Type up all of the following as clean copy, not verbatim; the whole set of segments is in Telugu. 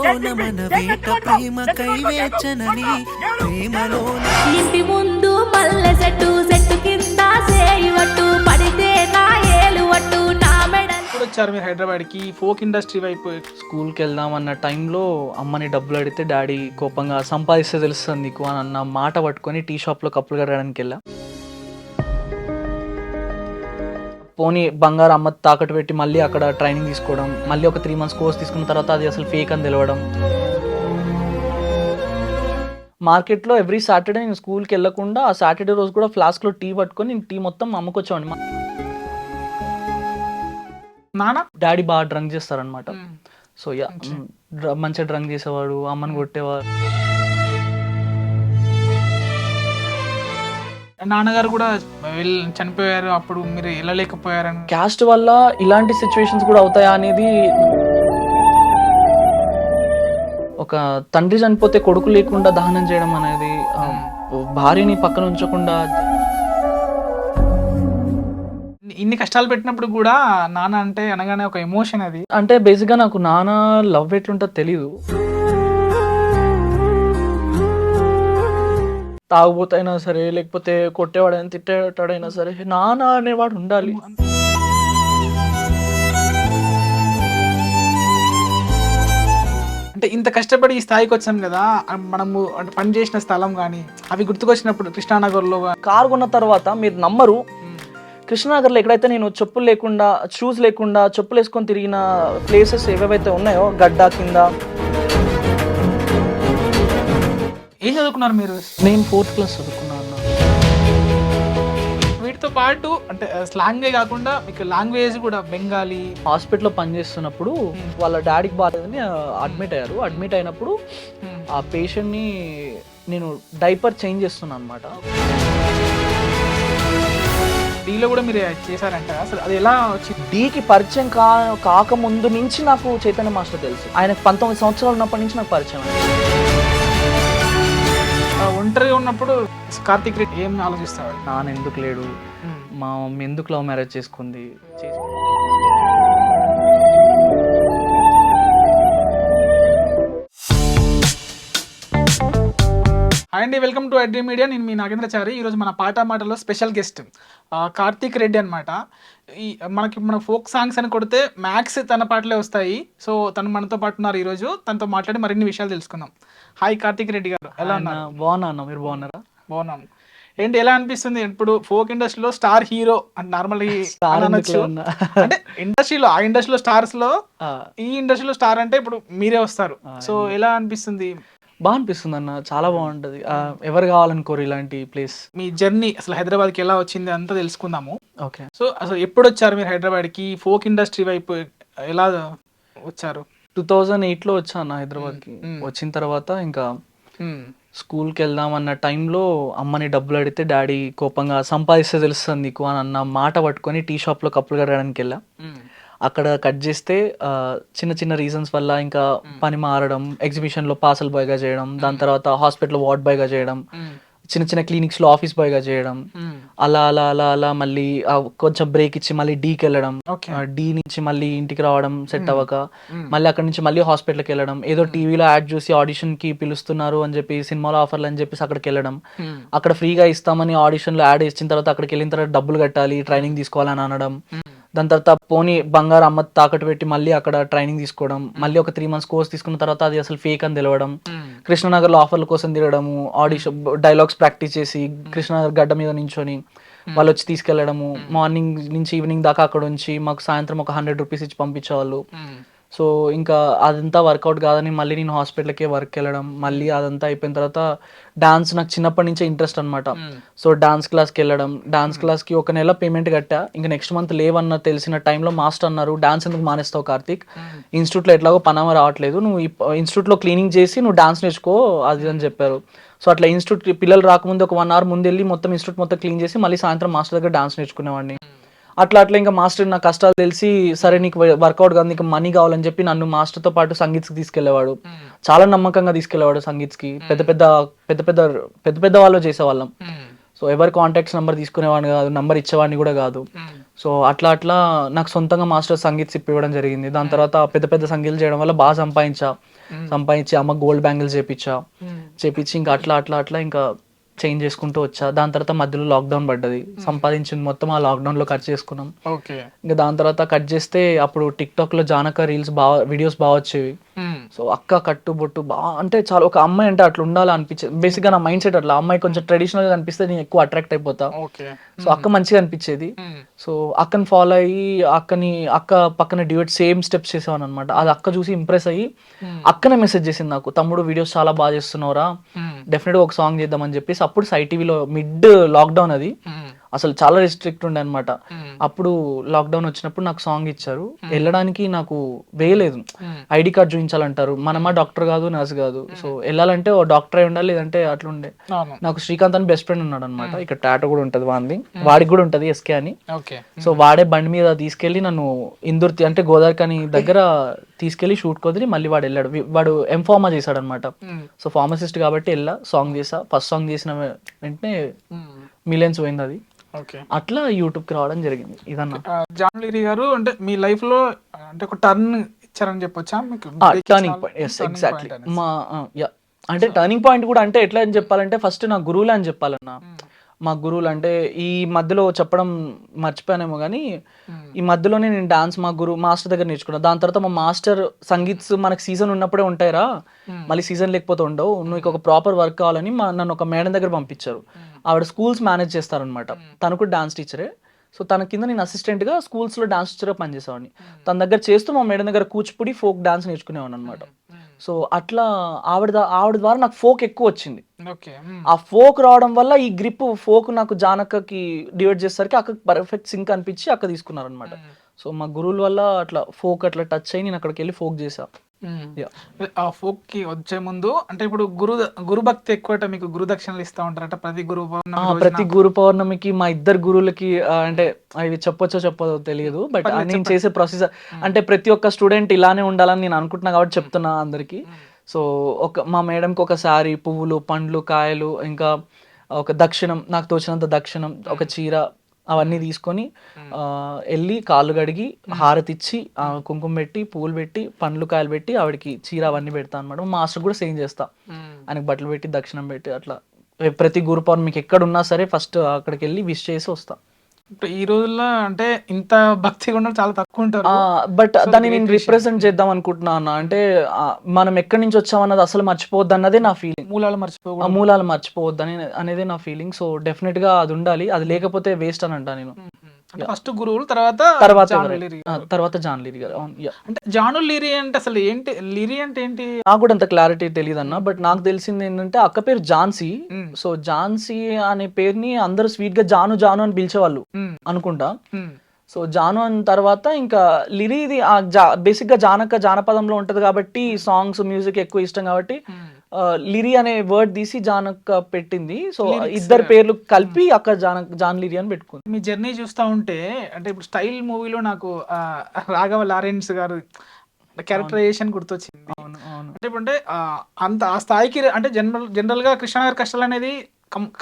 ప్రేమలోన మన వేట ప్రేమకై వేచనని ప్రేమలోన ఇంటి ముందు మల్లె చెట్టు చెట్టు కింద సేయవట్టు పడితే నా ఏలువట్టు నా మెడ. ఇప్పుడు వచ్చారు మీరు హైదరాబాద్కి ఫోక్ ఇండస్ట్రీ వైపు. స్కూల్కి వెళ్దాం అన్న టైంలో అమ్మని డబ్బులు అడిగితే డాడీ కోపంగా సంపాదిస్తే తెలుస్తుంది నీకు అని అన్న మాట పట్టుకొని టీ షాప్లో కప్పులు కడగడానికి వెళ్ళా. పోనీ బంగారు అమ్మ తాకట్టు పెట్టి మళ్ళీ అక్కడ ట్రైనింగ్ తీసుకోవడం, మళ్ళీ ఒక 3 months కోర్స్ తీసుకున్న తర్వాత అది అసలు ఫేక్ అని తెలవడం. మార్కెట్లో ఎవ్రీ సాటర్డే నేను స్కూల్కి వెళ్ళకుండా ఆ సాటర్డే రోజు కూడా ఫ్లాస్క్లో టీ పట్టుకొని నేను టీ మొత్తం అమ్ముకొచ్చేవాడిని. నాన్న డాడీ బాగా డ్రంక్ చేస్తారనమాట. సో మంచిగా డ్రంక్ చేసేవాడు, అమ్మని కొట్టేవాడు. నాన్నగారు కూడా చనిపోయారు, అప్పుడు మీరు వెళ్ళలేకపోయారని. క్యాస్ట్ వల్ల ఇలాంటి సిచ్యువేషన్స్ కూడా అవుతాయా అనేది. ఒక తండ్రి చనిపోతే కొడుకు లేకుండా దహనం చేయడం అనేది, భార్యని పక్కన ఉంచకుండా. ఇన్ని కష్టాలు పెట్టినప్పుడు కూడా నాన్న అంటే అనగానే ఒక ఎమోషన్ అది. అంటే బేసిక్గా నాకు నాన్న లవ్ ఎట్లుంటుందో తెలీదు. తాగుబోతైనా సరే, లేకపోతే కొట్టేవాడైనా తిట్టేవాడైనా సరే, నాన్న అనేవాడు ఉండాలి. అంటే ఇంత కష్టపడి ఈ స్థాయికి వచ్చాం కదా, మనము అంటే పని చేసిన స్థలం కానీ అవి గుర్తుకొచ్చినప్పుడు కృష్ణానగర్లో కారు కొన్న తర్వాత మీరు నమ్మరు, కృష్ణానగర్లో ఎక్కడైతే నేను చెప్పులు లేకుండా, షూస్ లేకుండా చెప్పులు వేసుకొని తిరిగిన ప్లేసెస్ ఏవేవైతే ఉన్నాయో, గడ్డ కింద. ఏం చదువుకున్నారు మీరు? నేను 4th class చదువుకున్నాను. వీటితో పాటు అంటే స్లాంగే కాకుండా మీకు లాంగ్వేజ్ కూడా బెంగాలీ. హాస్పిటల్లో పనిచేస్తున్నప్పుడు వాళ్ళ డాడీకి బాగాలేదని అడ్మిట్ అయ్యారు. అడ్మిట్ అయినప్పుడు ఆ పేషెంట్ని నేను డైపర్ చేంజ్ చేస్తున్నాను అనమాట. డీలో కూడా మీరు చేశారంట, అసలు అది ఎలా వచ్చింది? డీకి పరిచయం కాకముందు నుంచి నాకు చైతన్య మాస్టర్ తెలుసు. ఆయనకు 19 సంవత్సరాలు ఉన్నప్పటి నుంచి నాకు పరిచయం. ఒంటరిగా ఉన్నప్పుడు కార్తిక్ రెడ్డి ఏం ఆలోచిస్తాడు? నాన్న ఎందుకు లేడు, మా మమ్మీ ఎందుకు లవ్ మ్యారేజ్ చేసుకుంది. హాయ్ అండి, వెల్కమ్ టు ఐడ్రీమ్ మీడియా. నేను మీ నాగేంద్రచారి. ఈరోజు మన పాట మాటలో స్పెషల్ గెస్ట్ కార్తిక్ రెడ్డి అనమాట. మన ఫోక్ సాంగ్స్ అని కొడితే మ్యాక్స్ తన పాటలే వస్తాయి. సో తను మనతో పాటు ఉన్నారు. ఈరోజు తనతో మాట్లాడి మరిన్ని విషయాలు తెలుసుకుందాం. హాయ్ కార్తిక్ రెడ్డి గారు, ఎలా ఉన్నారు? బాగున్నా, మీరు బాగున్నారా? బాగున్నాను. ఏంటి, ఎలా అనిపిస్తుంది? ఇప్పుడు ఫోక్ ఇండస్ట్రీలో స్టార్ హీరో అంటే నార్మల్ అంటే ఇండస్ట్రీలో, ఆ ఇండస్ట్రీలో స్టార్స్ లో ఈ ఇండస్ట్రీలో స్టార్ అంటే ఇప్పుడు మీరే వస్తారు. సో ఎలా అనిపిస్తుంది? బాగా అనిపిస్తుంది అన్న, చాలా బాగుంటది. ఎవరు కావాలనుకోరు ఇలాంటి ప్లేస్. మీ జర్నీ అసలు హైదరాబాద్కి ఎలా వచ్చింది అంతా తెలుసుకుందాము. ఓకే. సో అసలు ఎప్పుడు వచ్చారు మీరు హైదరాబాద్కి? ఫోక్ ఇండస్ట్రీ వైపు ఎలా వచ్చారు? 2008లో వచ్చాను హైదరాబాద్కి. వచ్చిన తర్వాత ఇంకా స్కూల్కి వెళ్దాం అన్న టైంలో అమ్మని డబ్బులు అడిగితే డాడీ కోపంగా సంపాదిస్తే తెలుస్తుంది నీకు అని అన్న మాట పట్టుకొని టీ షాప్లో కప్పులు కడగడానికి వెళ్ళా. అక్కడ కట్ చేస్తే చిన్న చిన్న రీజన్స్ వల్ల ఇంకా పని మారడం, ఎగ్జిబిషన్లో పార్సల్ బాయ్గా చేయడం, దాని తర్వాత హాస్పిటల్లో వార్డ్ బాయ్గా చేయడం, చిన్న చిన్న క్లినిక్స్లో ఆఫీస్ బాయ్గా చేయడం, అలా అలా అలా అలా మళ్ళీ కొంచెం బ్రేక్ ఇచ్చి మళ్ళీ డీకి వెళ్ళడం, డీ నుంచి మళ్ళీ ఇంటికి రావడం సెట్ అవ్వక, మళ్ళీ అక్కడ నుంచి మళ్ళీ హాస్పిటల్కి వెళ్ళడం, ఏదో టీవీలో యాడ్ చూసి ఆడిషన్కి పిలుస్తున్నారు అని చెప్పి, సినిమాలో ఆఫర్లు అని చెప్పేసి అక్కడికి వెళ్ళడం, అక్కడ ఫ్రీగా ఇస్తామని ఆడిషన్లో యాడ్ ఇచ్చిన తర్వాత అక్కడికి వెళ్ళిన తర్వాత డబ్బులు కట్టాలి, ట్రైనింగ్ తీసుకోవాలని అనడం, దాని తర్వాత పోనీ బంగారు అమ్మ తాకట్టు పెట్టి మళ్ళీ అక్కడ ట్రైనింగ్ తీసుకోవడం, మళ్ళీ ఒక 3 months కోర్స్ తీసుకున్న తర్వాత అది అసలు ఫేక్ అని తెలవడం, కృష్ణనగర్లో ఆఫర్ల కోసం తిరగడము, ఆడిషన్ డైలాగ్స్ ప్రాక్టీస్ చేసి కృష్ణనగర్ గడ్డ మీద నించొని వాళ్ళు వచ్చి తీసుకెళ్లడము, మార్నింగ్ నుంచి ఈవినింగ్ దాకా అక్కడ ఉంచి మాకు సాయంత్రం ఒక 100 రూపీస్ ఇచ్చి పంపించేవాళ్ళు. సో ఇంకా అదంతా వర్కౌట్ కాదని మళ్ళీ నేను హాస్పిటల్కే వర్క్ వెళ్ళడం, మళ్ళీ అదంతా అయిపోయిన తర్వాత డాన్స్ నాకు చిన్నప్పటి నుంచే ఇంట్రెస్ట్ అనమాట. సో డాన్స్ క్లాస్కి వెళ్ళడం, డాన్స్ క్లాస్కి 1 నెల పేమెంట్ కట్టా. ఇంకా నెక్స్ట్ మంత్ లేవన్న తెలిసిన టైంలో మాస్టర్ అన్నారు, డాన్స్ ఎందుకు మానేస్తావు కార్తిక్, ఇన్స్టిట్యూట్లో ఎట్లాగో పనామా రావట్లేదు, నువ్వు ఇన్స్టిట్యూట్లో క్లీనింగ్ చేసి నువ్వు డాన్స్ నేర్చుకో అది అని చెప్పారు. సో అట్లా ఇన్స్టిట్యూట్ పిల్లలు రాకముందు ఒక 1 hour ముందు వెళ్ళి మొత్తం ఇన్స్టిట్యూట్ మొత్తం క్లీన్ చేసి మళ్ళీ సాయంత్రం మాస్టర్ దగ్గర డాన్స్ నేర్చుకునేవాడిని. అట్లా ఇంకా మాస్టర్ నా కష్టాలు తెలిసి, సరే నీకు వర్కౌట్ కాదు, నీకు మనీ కావాలని చెప్పి నన్ను మాస్టర్తో పాటు సంగీత్కి తీసుకెళ్లేవాడు. చాలా నమ్మకంగా తీసుకెళ్లేవాడు సంగీత్కి. పెద్ద పెద్ద వాళ్ళు చేసేవాళ్ళం. సో ఎవరి కాంటాక్ట్స్ నెంబర్ తీసుకునేవాడిని కాదు, నెంబర్ ఇచ్చేవాడిని కూడా కాదు. సో అట్లా అట్లా నాకు సొంతంగా మాస్టర్ సంగీత్ సిప్ ఇవ్వడం జరిగింది. దాని తర్వాత పెద్ద పెద్ద సంగీతాలు చేయడం వల్ల బాగా సంపాదించి అమ్మ గోల్డ్ బ్యాంగిల్స్ చేపించి ఇంకా అట్లా అట్లా అట్లా ఇంకా చేంజ్ చేసుకుంటూ వచ్చా. దాని తర్వాత మధ్యలో లాక్డౌన్ పడ్డది. సంపాదించింది మొత్తం ఆ లాక్డౌన్లో ఖర్చు చేసుకున్నాం. ఇంకా దాని తర్వాత కట్ చేస్తే అప్పుడు టిక్టాక్లో జానక రీల్స్ వీడియోస్ బాగా వచ్చేవి. సో అక్క కట్టు బొట్టు బాగా అంటే చాలా ఒక అమ్మాయి అంటే అట్లా ఉండాలి అనిపించేది. బేసిక్గా నా మైండ్ సెట్ అట్లా, అమ్మాయి కొంచెం ట్రెడిషనల్గా అనిపిస్తే నేను ఎక్కువ అట్రాక్ట్ అయిపోతా. సో అక్క మంచిగా అనిపించేది. సో అక్కని ఫాలో అయ్యి అక్క పక్కన డ్యూయట్ సేమ్ స్టెప్స్ చేసేవాను అనమాట. అది అక్క చూసి ఇంప్రెస్ అయ్యి అక్కనే మెసేజ్ చేసింది నాకు, తమ్ముడు వీడియోస్ చాలా బాగా చేస్తున్నావురా, డెఫినెట్గా ఒక సాంగ్ చేద్దాం అని చెప్పేసి. అప్పుడు సై టీవీలో మిడ్ లాక్డౌన్, అది అసలు చాలా రెస్ట్రిక్ట్ ఉండే అనమాట. అప్పుడు లాక్డౌన్ వచ్చినప్పుడు నాకు సాంగ్ ఇచ్చారు. వెళ్ళడానికి నాకు వేయలేదు, ఐడి కార్డ్ చూపించాలంటారు. మనమా డాక్టర్ కాదు, నర్స్ కాదు. సో వెళ్ళాలంటే ఓ డాక్టర్ అయి ఉండాలి, లేదంటే అట్లుండే. నాకు శ్రీకాంత్ అని బెస్ట్ ఫ్రెండ్ ఉన్నాడు అనమాట. ఇక్కడ టాటో కూడా ఉంటది వాడికి కూడా ఉంటది ఎస్కే అని. సో వాడే బండి మీద తీసుకెళ్లి నన్ను ఇందూర్తి అంటే గోదావరి దగ్గర తీసుకెళ్లి షూట్ కుదిరి మళ్ళీ వాడు వెళ్ళాడు. వాడు ఎంఫార్మా చేశాడు అనమాట. సో ఫార్మసిస్ట్ కాబట్టి వెళ్ళా, సాంగ్ చేసా. ఫస్ట్ సాంగ్ చేసిన వెంటనే మిలియన్స్ పోయింది అది. అట్లా యూట్యూబ్ కి రావడం జరిగింది. ఇదన్నా జాన్ లిరి గారు అంటే మీ లైఫ్ లో అంటే ఒక టర్న్ ఇచ్చారని చెప్పొచ్చా? Turning point, yes exactly. అంటే టర్నింగ్ పాయింట్ కూడా అంటే ఎట్లా అని చెప్పాలంటే ఫస్ట్ నా గురువులే అని చెప్పాలన్నా. మా గురువులు అంటే ఈ మధ్యలో చెప్పడం మర్చిపోయానేమో కానీ ఈ మధ్యలోనే నేను డాన్స్ మా మాస్టర్ దగ్గర నేర్చుకున్నాను. దాని తర్వాత మా మాస్టర్ సంగీత్స్ మనకి సీజన్ ఉన్నప్పుడే ఉంటాయిరా, మళ్ళీ సీజన్ లేకపోతే ఉండవు, నువ్వు ఒక ప్రాపర్ వర్క్ కావాలని నన్ను ఒక మేడం దగ్గర పంపించారు. ఆవిడ స్కూల్స్ మేనేజ్ చేస్తారనమాట. తను కూడా డాన్స్ టీచరే. సో తన కింద నేను అసిస్టెంట్గా స్కూల్స్లో డాన్స్ టీచర్గా పనిచేసేవాడిని. తన దగ్గర చేస్తూ మా మేడం దగ్గర కూచిపూడి ఫోక్ డాన్స్ నేర్చుకునేవాడిని అనమాట. సో అట్లా ఆవిడ ద్వారా నాకు ఫోక్ ఎక్కువ వచ్చింది. ఆ ఫోక్ రావడం వల్ల ఈ గ్రిప్ ఫోక్ నాకు జానకకి డివైడ్ చేసేసరికి అక్క పర్ఫెక్ట్ సింక్ అనిపించి అక్క తీసుకున్నారనమాట. సో మా గురువుల వల్ల అట్లా ఫోక్ అట్లా టచ్ అయ్యి నేను అక్కడికి వెళ్ళి ఫోక్ చేసా. ఆ ఫోక్ కి వచ్చే ముందు అంటే ఇప్పుడు గురు భక్తి ఎక్కువ, మీకు గురు దక్షిణలు ఇస్తా ఉంటారట ప్రతి గురు పౌర్ణమికి. మా ఇద్దరు గురువులకి అంటే అవి చెప్పదో తెలియదు, బట్ నేను చేసే ప్రొసీజర్ అంటే ప్రతి ఒక్క స్టూడెంట్ ఇలానే ఉండాలని నేను అనుకుంటున్నా కాబట్టి చెప్తున్నా అందరికి. సో మా మేడంకి ఒక సారీ, పువ్వులు, పండ్లు, కాయలు, ఇంకా ఒక దక్షిణం, నాకు తోచినంత దక్షిణం, ఒక చీర, అవన్నీ తీసుకొని వెళ్ళి కాళ్ళు కడిగి హారతి ఇచ్చి కుంకుమ పెట్టి పువ్వులు పెట్టి పండ్లు కాయలు పెట్టి ఆవిడకి చీర అవన్నీ పెడతా అనమాట. మాస్టర్ కూడా సేమ్ చేస్తా, ఆయనకి బట్టలు పెట్టి దక్షిణం పెట్టి అట్లా ప్రతి గురు పౌర్ణమికి ఎక్కడ ఉన్నా సరే ఫస్ట్ అక్కడికి వెళ్ళి విష్ చేసి వస్తా. ఈ రోజుల్లో అంటే ఇంత భక్తిగా ఉండడం చాలా తక్కువ ఉంటారు, బట్ దాన్ని నేను రిప్రజెంట్ చేద్దాం అనుకుంటున్నా అన్న. అంటే మనం ఎక్కడి నుంచి వచ్చామన్నది అసలు మర్చిపోవద్దు అన్నదే నా ఫీలింగ్. మూలాలు మర్చిపోవద్దు అనేది నా ఫీలింగ్. సో డెఫినెట్ గా అది ఉండాలి, అది లేకపోతే వేస్ట్ అని అంటా నేను. ఫస్ట్ గురువులు, తర్వాత జాన్ లిరి గారు. అంటే జాను లిరి అంటే అసలు ఏంటి, లిరి అంటే ఏంటి నాకు కూడా అంత క్లారిటీ తెలియదు అన్న. బట్ నాకు తెలిసింది ఏంటంటే అక్క పేరు ఝాన్సీ. సో ఝాన్సీ అనే పేరుని అందరూ స్వీట్ గా జాను అని పిలిచేవాళ్ళు అనుకుంటా. సో జాను అని తర్వాత ఇంకా లిరి, ఇది బేసిక్ గా జానపదంలో ఉంటది కాబట్టి సాంగ్స్ మ్యూజిక్ ఎక్కువ ఇష్టం కాబట్టి లిరి అనే వర్డ్ తీసి జానక్క పెట్టింది. సో ఇద్దరు పేర్లు కలిపి అక్క జాన్ లిరి అని పెట్టుకుంది. మీ జర్నీ చూస్తా ఉంటే అంటే ఇప్పుడు స్టైల్ మూవీలో నాకు రాఘవ లారెన్స్ గారు క్యారెక్టరైజేషన్ గుర్తొచ్చింది. అంటే ఇప్పుడు అంత ఆ స్థాయికి అంటే జనరల్ గా కృష్ణనగర్ కష్టాలు అనేది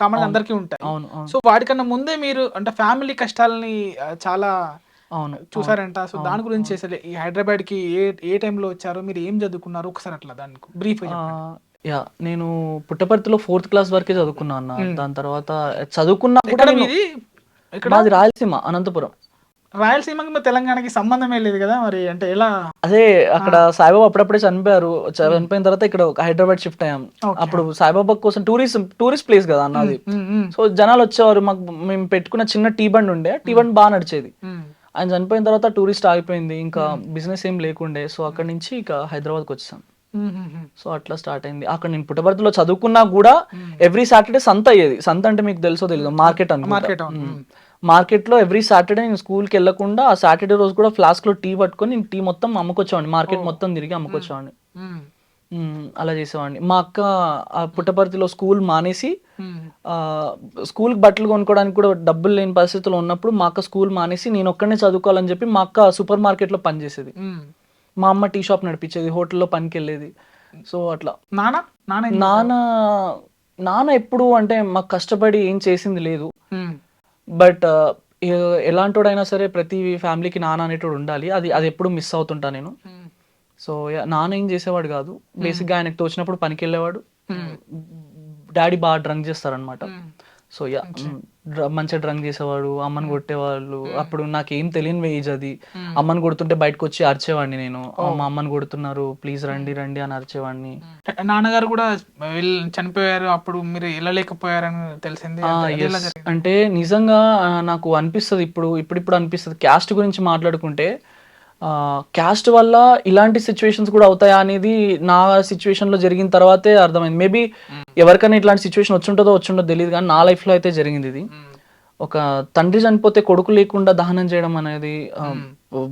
కామన్ అందరికీ ఉంటాయి. సో వాటికన్నా ముందే మీరు అంటే ఫ్యామిలీ కష్టాలని చాలా చూసారంట. సో దాని గురించి అసలు ఈ హైదరాబాద్ కి ఏ టైంలో వచ్చారో, మీరు ఏం చదువుకున్నారు ఒకసారి అట్లా దానికి బ్రీఫ్. నేను పుట్టపర్తిలో 4th క్లాస్ వరకే చదువుకున్నా అన్న. దాని తర్వాత చదువుకున్నా కూడా మాది రాయలసీమ, అనంతపురం. రాయలసీమకి తెలంగాణకి సంబంధమే లేదు కదా మరి, అంటే ఎలా? అదే అక్కడ సాయిబాబా అప్పుడప్పుడే చనిపోయారు. చనిపోయిన తర్వాత ఇక్కడ హైదరాబాద్ షిఫ్ట్ అయ్యాం. అప్పుడు సాయిబాబా కోసం టూరిస్ట్ ప్లేస్ కదా అన్నది. సో జనాలు వచ్చేవారు. మేము పెట్టుకున్న చిన్న టీ బండ్ ఉండే, టీ బండ్ బాగా నడిచేది. ఆయన చనిపోయిన తర్వాత టూరిస్ట్ ఆగిపోయింది, ఇంకా బిజినెస్ ఏం లేకుండే. సో అక్కడ నుంచి ఇక హైదరాబాద్కి వచ్చాం. సో అట్లా స్టార్ట్ అయింది. అక్కడ నేను పుట్టపర్తిలో చదువుకున్నా కూడా ఎవ్రీ సాటర్డే సంత అయ్యేది. సంత అంటే మీకు తెలుసో తెలియదు, మార్కెట్ అన్నమాట. మార్కెట్ లో ఎవ్రీ సాటర్డే నేను స్కూల్కి వెళ్ళకుండా ఆ సాటర్డే రోజు కూడా ఫ్లాస్క్ లో టీ పట్టుకొని నేను టీ మొత్తం అమ్ముకొచ్చేవాడిని. మార్కెట్ మొత్తం తిరిగి అమ్ముకొచ్చేవాడిని. అలా చేసేవాడిని. మా అక్క పుట్టపర్తిలో స్కూల్ మానేసి స్కూల్ బట్టలు కొనుక్కోవడానికి కూడా డబ్బులు లేని పరిస్థితుల్లో ఉన్నప్పుడు మా అక్క స్కూల్ మానేసి నేను ఒక్కడనే చదువుకోవాలని చెప్పి మా అక్క సూపర్ మార్కెట్ లో పనిచేసేది. మా అమ్మ టీ షాప్ నడిపించేది, హోటల్లో పనికి వెళ్ళేది. సో అట్లా నాన్న ఎప్పుడు అంటే మాకు కష్టపడి ఏం చేసింది లేదు. బట్ ఎలాంటోడైనా సరే ప్రతి ఫ్యామిలీకి నాన్న అనేటోడు ఉండాలి. అది ఎప్పుడు మిస్ అవుతుంటా నేను. సో నాన్న ఏం చేసేవాడు కాదు. బేసిక్గా ఆయనకు తోచినప్పుడు పనికి వెళ్ళేవాడు. డాడీ బాగా డ్రంక్ చేస్తారనమాట. సో మంచిగా డ్రంక్ చేసేవాడు, అమ్మని కొట్టేవాళ్ళు. అప్పుడు నాకేం తెలియని ఏజ్ అది. అమ్మని కొడుతుంటే బయటకు వచ్చి అరిచేవాడిని నేను. మా అమ్మని కొడుతున్నారు, ప్లీజ్ రండి రండి అని అరిచేవాడిని. నాన్నగారు కూడా చనిపోయారు, అప్పుడు మీరు వెళ్ళలేకపోయారని తెలిసింది. అంటే నిజంగా నాకు అనిపిస్తుంది ఇప్పుడు అనిపిస్తుంది క్యాస్ట్ గురించి మాట్లాడుకుంటే, క్యాస్ట్ వల్ల ఇలాంటి సిచ్యువేషన్స్ కూడా అవుతాయా అనేది నా సిచ్యువేషన్ లో జరిగిన తర్వాతే అర్థమైంది. మేబీ ఎవరికైనా ఇట్లాంటి సిచ్యువేషన్ వచ్చుంటుందో తెలియదు, కానీ నా లైఫ్ లో అయితే జరిగింది ఇది. ఒక తండ్రి చనిపోతే కొడుకు లేకుండా దహనం చేయడం అనేది,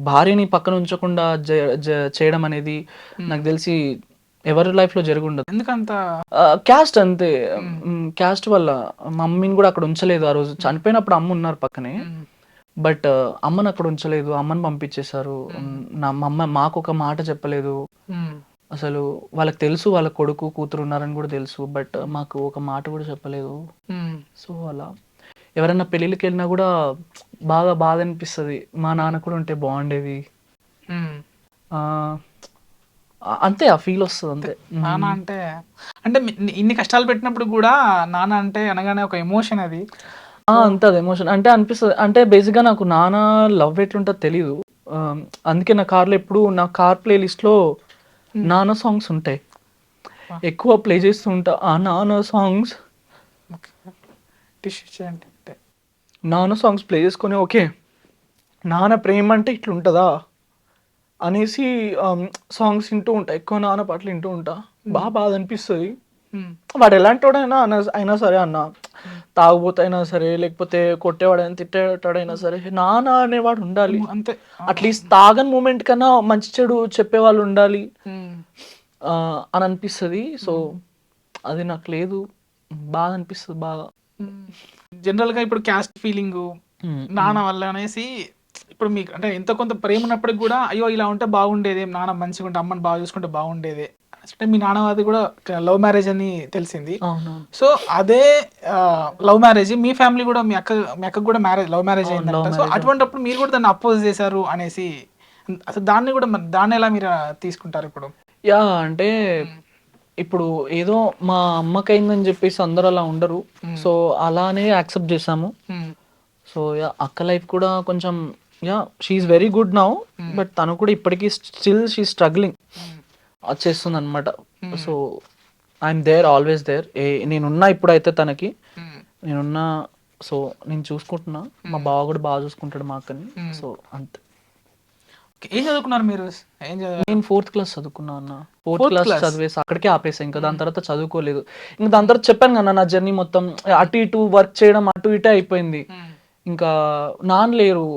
భార్యని పక్కన ఉంచకుండా చేయడం అనేది నాకు తెలిసి ఎవరి లైఫ్ లో జరిగి ఉండదు. ఎందుకంత క్యాస్ట్ అంతే. క్యాస్ట్ వల్ల మమ్మీని కూడా అక్కడ ఉంచలేదు. ఆ రోజు చనిపోయినప్పుడు అమ్మ ఉన్నారు పక్కనే, బట్ అమ్మని అక్కడ ఉంచలేదు, అమ్మని పంపించేశారు. మాకు ఒక మాట చెప్పలేదు అసలు. వాళ్ళకి తెలుసు వాళ్ళ కొడుకు కూతురు ఉన్నారని కూడా తెలుసు, బట్ మాకు ఒక మాట కూడా చెప్పలేదు. సో అలా ఎవరైనా పెళ్ళిళ్ళకి వెళ్ళినా కూడా బాగా బాధ అనిపిస్తుంది, మా నాన్న కూడా ఉంటే బాగుండేది అంతే. ఆ ఫీల్ వస్తుంది అంతే. నాన్న అంటే ఇన్ని కష్టాలు పెట్టినప్పుడు కూడా నాన్న అంటే అనగానే ఒక ఎమోషన్ అది. అంతే, అది ఎమోషన్ అంటే అనిపిస్తుంది. అంటే బేసిక్గా నాకు నాన్న లవ్ ఎట్లుంటుందో తెలీదు. అందుకే నా కార్లో ఎప్పుడు నా కార్ ప్లే లిస్ట్లో నాన్న సాంగ్స్ ఉంటాయి, ఎక్కువ ప్లే చేస్తూ ఉంటా. ఆ నాన్న సాంగ్స్ నాన్న సాంగ్స్ ప్లే చేసుకొని ఓకే నాన్న ప్రేమ అంటే ఇట్లుంటుందా అనేసి సాంగ్స్ వింటూ ఉంటా. ఎక్కువ నాన్న పాటలు వింటూ ఉంటా. బాధ అనిపిస్తుంది. వాడు ఎలాంటి వాడైనా అయినా సరే, అన్న తాగుబోతైనా సరే, లేకపోతే కొట్టేవాడైనా తిట్టేవాడైనా సరే, నాన్న అనేవాడు ఉండాలి. అంతే. అట్లీస్ట్ తాగని మూమెంట్ కన్నా మంచి చెడు చెప్పేవాళ్ళు ఉండాలి అని అనిపిస్తుంది. సో అది నాకు లేదు, బాధ అనిపిస్తుంది బాగా. జనరల్ గా ఇప్పుడు క్యాస్ట్ ఫీలింగ్ నాన్న వల్ల అనేసి, ఇప్పుడు మీకు అంటే ఎంతో కొంత ప్రేమ ఉన్నప్పటికి కూడా అయ్యో ఇలా ఉంటే బాగుండేది, నాన్న మంచిగా ఉంటే అమ్మని బాగా చూసుకుంటే బాగుండేది అంటే, మీ నాన్నది కూడా లవ్ మ్యారేజ్ అని తెలిసింది. సో అదే లవ్ మ్యారేజ్ మీ ఫ్యామిలీ కూడా, మీ అక్క కూడా లవ్ మ్యారేజ్ అయిందంట. సో అటువంటిప్పుడు మీరు కూడా దాన్ని అపోజ్ చేశారు అనేసి, అసలు దాన్ని ఎలా మీరు తీసుకుంటారు ఇప్పుడు? అంటే ఇప్పుడు ఏదో మా అమ్మకి అయిందని చెప్పేసి అందరూ అలా ఉండరు. సో అలానే యాక్సెప్ట్ చేసాము. సో అక్క లైఫ్ కూడా కొంచెం she's very good now, but తను కూడా ఇప్పటికీ స్టిల్ షీ స్ట్రగ్లింగ్ చేస్తుంది అనమాట. So I'm there, always there. నేనున్నా ఇప్పుడైతే తనకి నేనున్నా. సో నేను చూసుకుంటున్నా, మా బావ కూడా బాగా చూసుకుంటాడు మా అక్కని. సో అంతే. ఏం చదువుకున్నారు మీరు? నేను 4th క్లాస్ చదువుకున్నా అన్న. 4th క్లాస్ చదివేసి అక్కడికే ఆపేసా. ఇంకా దాని తర్వాత చదువుకోలేదు. ఇంకా దాని తర్వాత చెప్పాను కదా, నా జర్నీ మొత్తం అటు ఇటు వర్క్ చేయడం అటు ఇటే అయిపోయింది. ఇంకా నాన్న లేరు,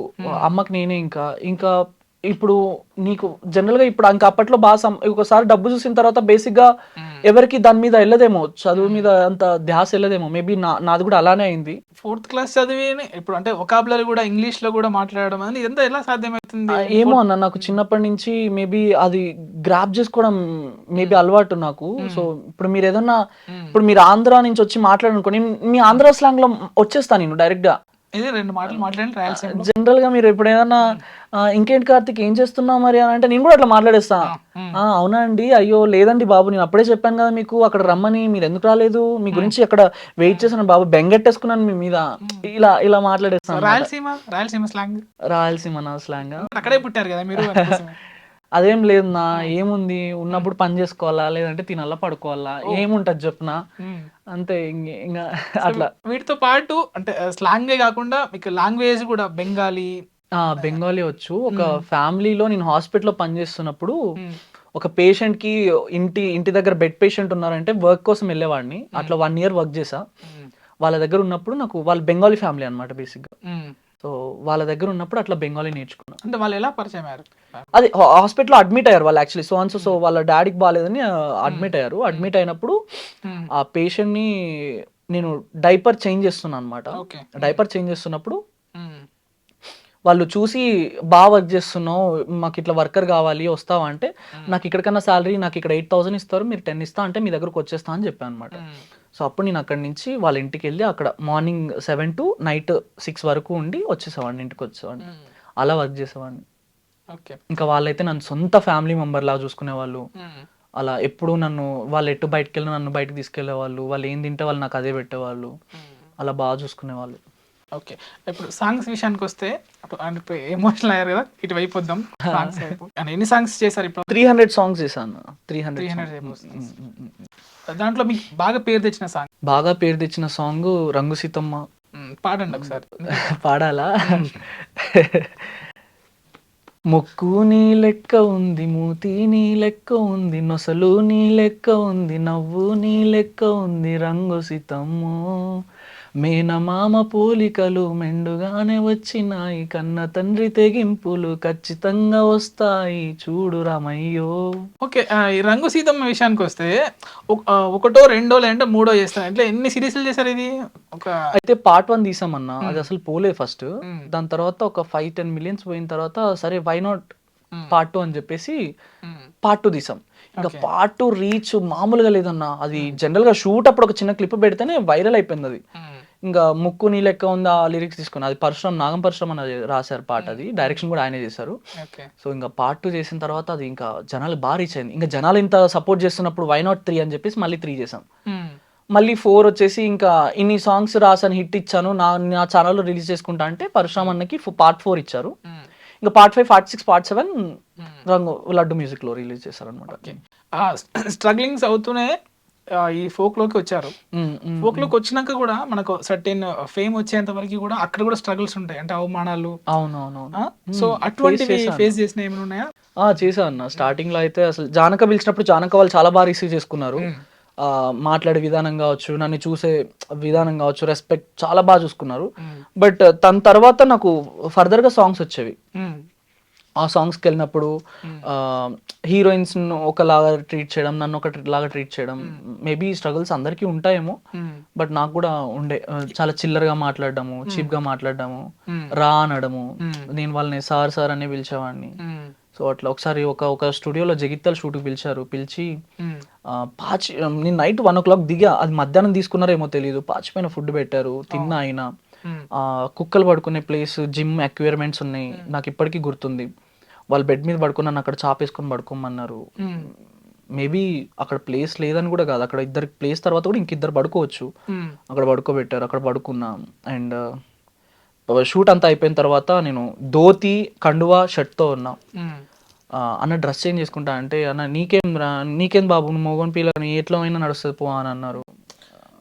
అమ్మకి నేనే. ఇంకా ఇప్పుడు నీకు జనరల్ గా ఇప్పుడు ఇంకా అప్పట్లో బాగా ఒకసారి డబ్బు చూసిన తర్వాత బేసిక్ గా ఎవరికి దాని మీద వెళ్ళదేమో, చదువు మీద అంత ధ్యాస వెళ్ళదేమో. మేబీ నాది కూడా అలానే అయింది. 4th క్లాస్ చదివి ఇప్పుడు అంటే వొకాబులరీ కూడా ఇంగ్లీష్ లో కూడా మాట్లాడడం అనేది ఇదంతా ఎలా సాధ్యమవుతుంది? ఏమో అన్న, నాకు చిన్నప్పటి నుంచి మేబీ అది గ్రాప్ చేసుకోవడం మేబీ అలవాటు నాకు. సో ఇప్పుడు మీరు ఏదన్నా, ఇప్పుడు మీరు ఆంధ్ర నుంచి వచ్చి మాట్లాడనుకోండి, మీ ఆంధ్ర స్లాంగ్ లో వచ్చేస్తాను నేను డైరెక్ట్ గా. రెండు మాటలు మాట్లాడండి. జనరల్ గా మీరు ఇప్పుడు ఏదన్నా ఇంకేంటి కార్తిక్ ఏం చేస్తున్నావు మరి అని అంటే నేను కూడా అట్లా మాట్లాడేస్తా. అవునా అండి, అయ్యో లేదండి బాబు, నేను అప్పుడే చెప్పాను కదా మీకు అక్కడ రమ్మని, మీరు ఎందుకు రాలేదు, మీ గురించి అక్కడ వెయిట్ చేశాను బాబు, బెంగెట్టేసుకున్నాను మీ మీద, ఇలా మాట్లాడేస్తాను. రాయలసీమ స్లాంగ్. రాయలసీమ నా స్లాంగ్. అక్కడే పుట్టారు కదా మీరు. అదేం లేదు నా, ఏముంది, ఉన్నప్పుడు పని చేసుకోవాలా, లేదంటే తినాలా పడుకోవాలా, ఏముంటది చెప్పున అంతే. ఇంకా అట్లా. వీటితో పాటు అంటే స్లాంగే కాకుండా మీకు లాంగ్వేజ్ కూడా బెంగాలీ వచ్చు. ఒక ఫ్యామిలీలో నేను హాస్పిటల్లో పనిచేస్తున్నప్పుడు ఒక పేషెంట్ కి ఇంటి దగ్గర బెడ్ పేషెంట్ ఉన్నారంటే వర్క్ కోసం వెళ్ళేవాడిని. అట్లా 1 year వర్క్ చేసా. వాళ్ళ దగ్గర ఉన్నప్పుడు నాకు, వాళ్ళు బెంగాలీ ఫ్యామిలీ అనమాట బేసిక్ గా. సో వాళ్ళ దగ్గర ఉన్నప్పుడు అట్లా బెంగాలీ నేర్చుకున్నా. అంటే వాళ్ళు ఎలా పరిచయం అయ్యారు? అది హాస్పిటల్లో అడ్మిట్ అయ్యారు వాళ్ళు యాక్చువల్లీ. సో వాళ్ళ డాడీకి బాగాలేదని అడ్మిట్ అయ్యారు. అడ్మిట్ అయినప్పుడు ఆ పేషెంట్ ని నేను డైపర్ చేంజ్ చేస్తున్నాను అనమాట. డైపర్ చేంజ్ చేస్తున్నప్పుడు వాళ్ళు చూసి, బాగా వర్క్ చేస్తున్నావు, మాకు ఇట్లా వర్కర్ కావాలి, వస్తావా అంటే, నాకు ఇక్కడికన్నా శాలరీ నాకు ఇక్కడ 8,000 ఇస్తారు, మీరు 10 ఇస్తా అంటే మీ దగ్గరకు వచ్చేస్తా అని చెప్పాను అనమాట. సో అప్పుడు నేను అక్కడి నుంచి వాళ్ళ ఇంటికి వెళ్ళి అక్కడ మార్నింగ్ 7 to నైట్ 6 వరకు ఉండి వచ్చేసేవాడిని, ఇంటికి వచ్చేవాడిని. అలా వర్క్ చేసేవాడిని. ఓకే. ఇంకా వాళ్ళైతే నన్ను సొంత ఫ్యామిలీ మెంబర్ లాగా చూసుకునేవాళ్ళు. అలా ఎప్పుడు నన్ను వాళ్ళు ఎటు బయటకు వెళ్ళినా నన్ను బయటకు తీసుకెళ్లేవాళ్ళు. వాళ్ళు ఏం తింటే వాళ్ళు నాకు అదే పెట్టేవాళ్ళు. అలా బాగా చూసుకునేవాళ్ళు. ఓకే. ఇప్పుడు సాంగ్స్ విషయానికి వస్తే ఇప్పుడు ఎమోషనల్ అయ్యారు కదా, ఇటు అయిపోద్దాం. సాంగ్స్ ఎన్ని సాంగ్స్ చేశారు ఇప్పుడు? 300 సాంగ్స్ చేశాను. 300 దాంట్లో మీకు బాగా పేరు తెచ్చిన సాంగ్? బాగా పేరు తెచ్చిన సాంగ్ రంగు సీతమ్మ. పాడండి ఒకసారి. పాడాలా? ముక్కు నీ లెక్క ఉంది, మూతి నీ లెక్క ఉంది, నొసలు నీ లెక్క ఉంది, నవ్వు నీ లెక్క ఉంది రంగు సీతమ్మో, మేనమామ పోలికలు మెండుగానే వచ్చినాయి, కన్న తండ్రి తెగింపులు ఖచ్చితంగా వస్తాయి చూడు రామయ్యో. ఓకే. ఈ రంగు సీతమ్మ విషయానికి వస్తే ఒకటో రెండో లేదంటే మూడో చేస్తాను, ఇట్లా ఎన్ని సిరీస్లు చేశారు ఇది? అయితే పార్ట్ 1 తీసామన్నా, అది అసలు పోలే ఫస్ట్. దాని తర్వాత ఒక 5-10 మిలియన్స్ పోయిన తర్వాత సరే వై నాట్ పార్ట్ 2 అని చెప్పేసి పార్ట్ 2 తీసాం. ఇంకా పార్ట్ 2 రీచ్ మామూలుగా లేదన్నా. అది జనరల్ గా షూట్ అప్పుడు ఒక చిన్న క్లిప్ పెడితేనే వైరల్ అయిపోయింది అది. ఇంకా ముక్కు నీ లెక్క ఉందా లిరిక్స్ తీసుకుని, అది నాగం పరశురామ్ అని రాశారు పాట, అది డైరెక్షన్ కూడా ఆయనే చేశారు. సో ఇంకా పార్ట్ 2 చేసిన తర్వాత అది ఇంకా జనాలు బాగా రీచ్ అయింది. ఇంకా జనాలు ఇంత సపోర్ట్ చేస్తున్నప్పుడు వై నాట్ 3 అని చెప్పేసి మళ్ళీ 3 చేసాం. మళ్ళీ 4 వచ్చేసి ఇంకా ఇన్ని సాంగ్స్ రాసాను, హిట్ ఇచ్చాను, నా ఛానల్లో రిలీజ్ చేసుకుంటా అంటే పరశురామ్ అన్నకి పార్ట్ 4 ఇచ్చారు. ఇంకా పార్ట్ 5, పార్ట్ 6, పార్ట్ 7 రంగు లడ్డు మ్యూజిక్ లో రిలీజ్ చేశారు అనమాట. స్ట్రగ్లింగ్స్ అవుతూనే ఈ ఫోక్ లోకి వచ్చారు. ఫోక్ లోకి వచ్చినాక కూడా మనకు సర్టెన్ ఫేమ్ వచ్చేంత వరకు కూడా అక్కడ కూడా స్ట్రగుల్స్ ఉంటాయి, అంటే అవమానాలు. అవునవును. సో అటువంటివి ఫేస్ చేసిన ఏమైనా ఉన్నాయా? చేశాను అన్న. స్టార్టింగ్ లో అయితే అసలు జానక పిలిచినప్పుడు జానక వాళ్ళు చాలా బాగా రిసీవ్ చేసుకున్నారు. మాట్లాడే విధానం కావచ్చు, నన్ను చూసే విధానం కావచ్చు, రెస్పెక్ట్ చాలా బాగా చూసుకున్నారు. బట్ తన తర్వాత నాకు ఫర్దర్ గా సాంగ్స్ వచ్చేవి. ఆ సాంగ్స్కి వెళ్ళినప్పుడు హీరోయిన్స్ ఒకలాగా ట్రీట్ చేయడం, నన్ను ఒకలాగా ట్రీట్ చేయడం, మేబీ స్ట్రగుల్స్ అందరికీ ఉంటాయేమో, బట్ నాకు కూడా ఉండే. చాలా చిల్లరగా మాట్లాడడము, చీప్ గా మాట్లాడడము, రా అనడము, నేను వాళ్ళని సార్ సార్ అనే పిలిచేవాడిని. సో అట్లా ఒకసారి ఒక స్టూడియోలో జగిత్యాల షూట్కి పిలిచి నేను నైట్ 1 o'clock దిగా, అది మధ్యాహ్నం తీసుకున్నారేమో తెలియదు, పాచిపోయిన ఫుడ్ పెట్టారు, తిన్నా. అయినా కుక్కలు పడుకునే ప్లేస్, జిమ్ ఎక్విప్మెంట్స్ ఉన్నాయి, నాకు ఇప్పటికీ గుర్తుంది. వాళ్ళు బెడ్ మీద పడుకున్నాను, అక్కడ చాపేసుకొని పడుకోమన్నారు. మేబీ అక్కడ ప్లేస్ లేదని కూడా కాదు, అక్కడ ఇద్దరికి ప్లేస్ తర్వాత కూడా ఇంకిద్దరు పడుకోవచ్చు, అక్కడ పడుకోబెట్టారు, అక్కడ పడుకున్నా. అండ్ షూట్ అంతా అయిపోయిన తర్వాత నేను ధోతి, కండువా, షర్ట్తో ఉన్నా. అన్న డ్రెస్ చేంజ్ చేసుకుంటా అంటే, అన్న నీకేం బాబు, నువ్వు మోగన్ పిల్ల, ఎట్లా అయినా నడుస్తుంది పో అని అన్నారు.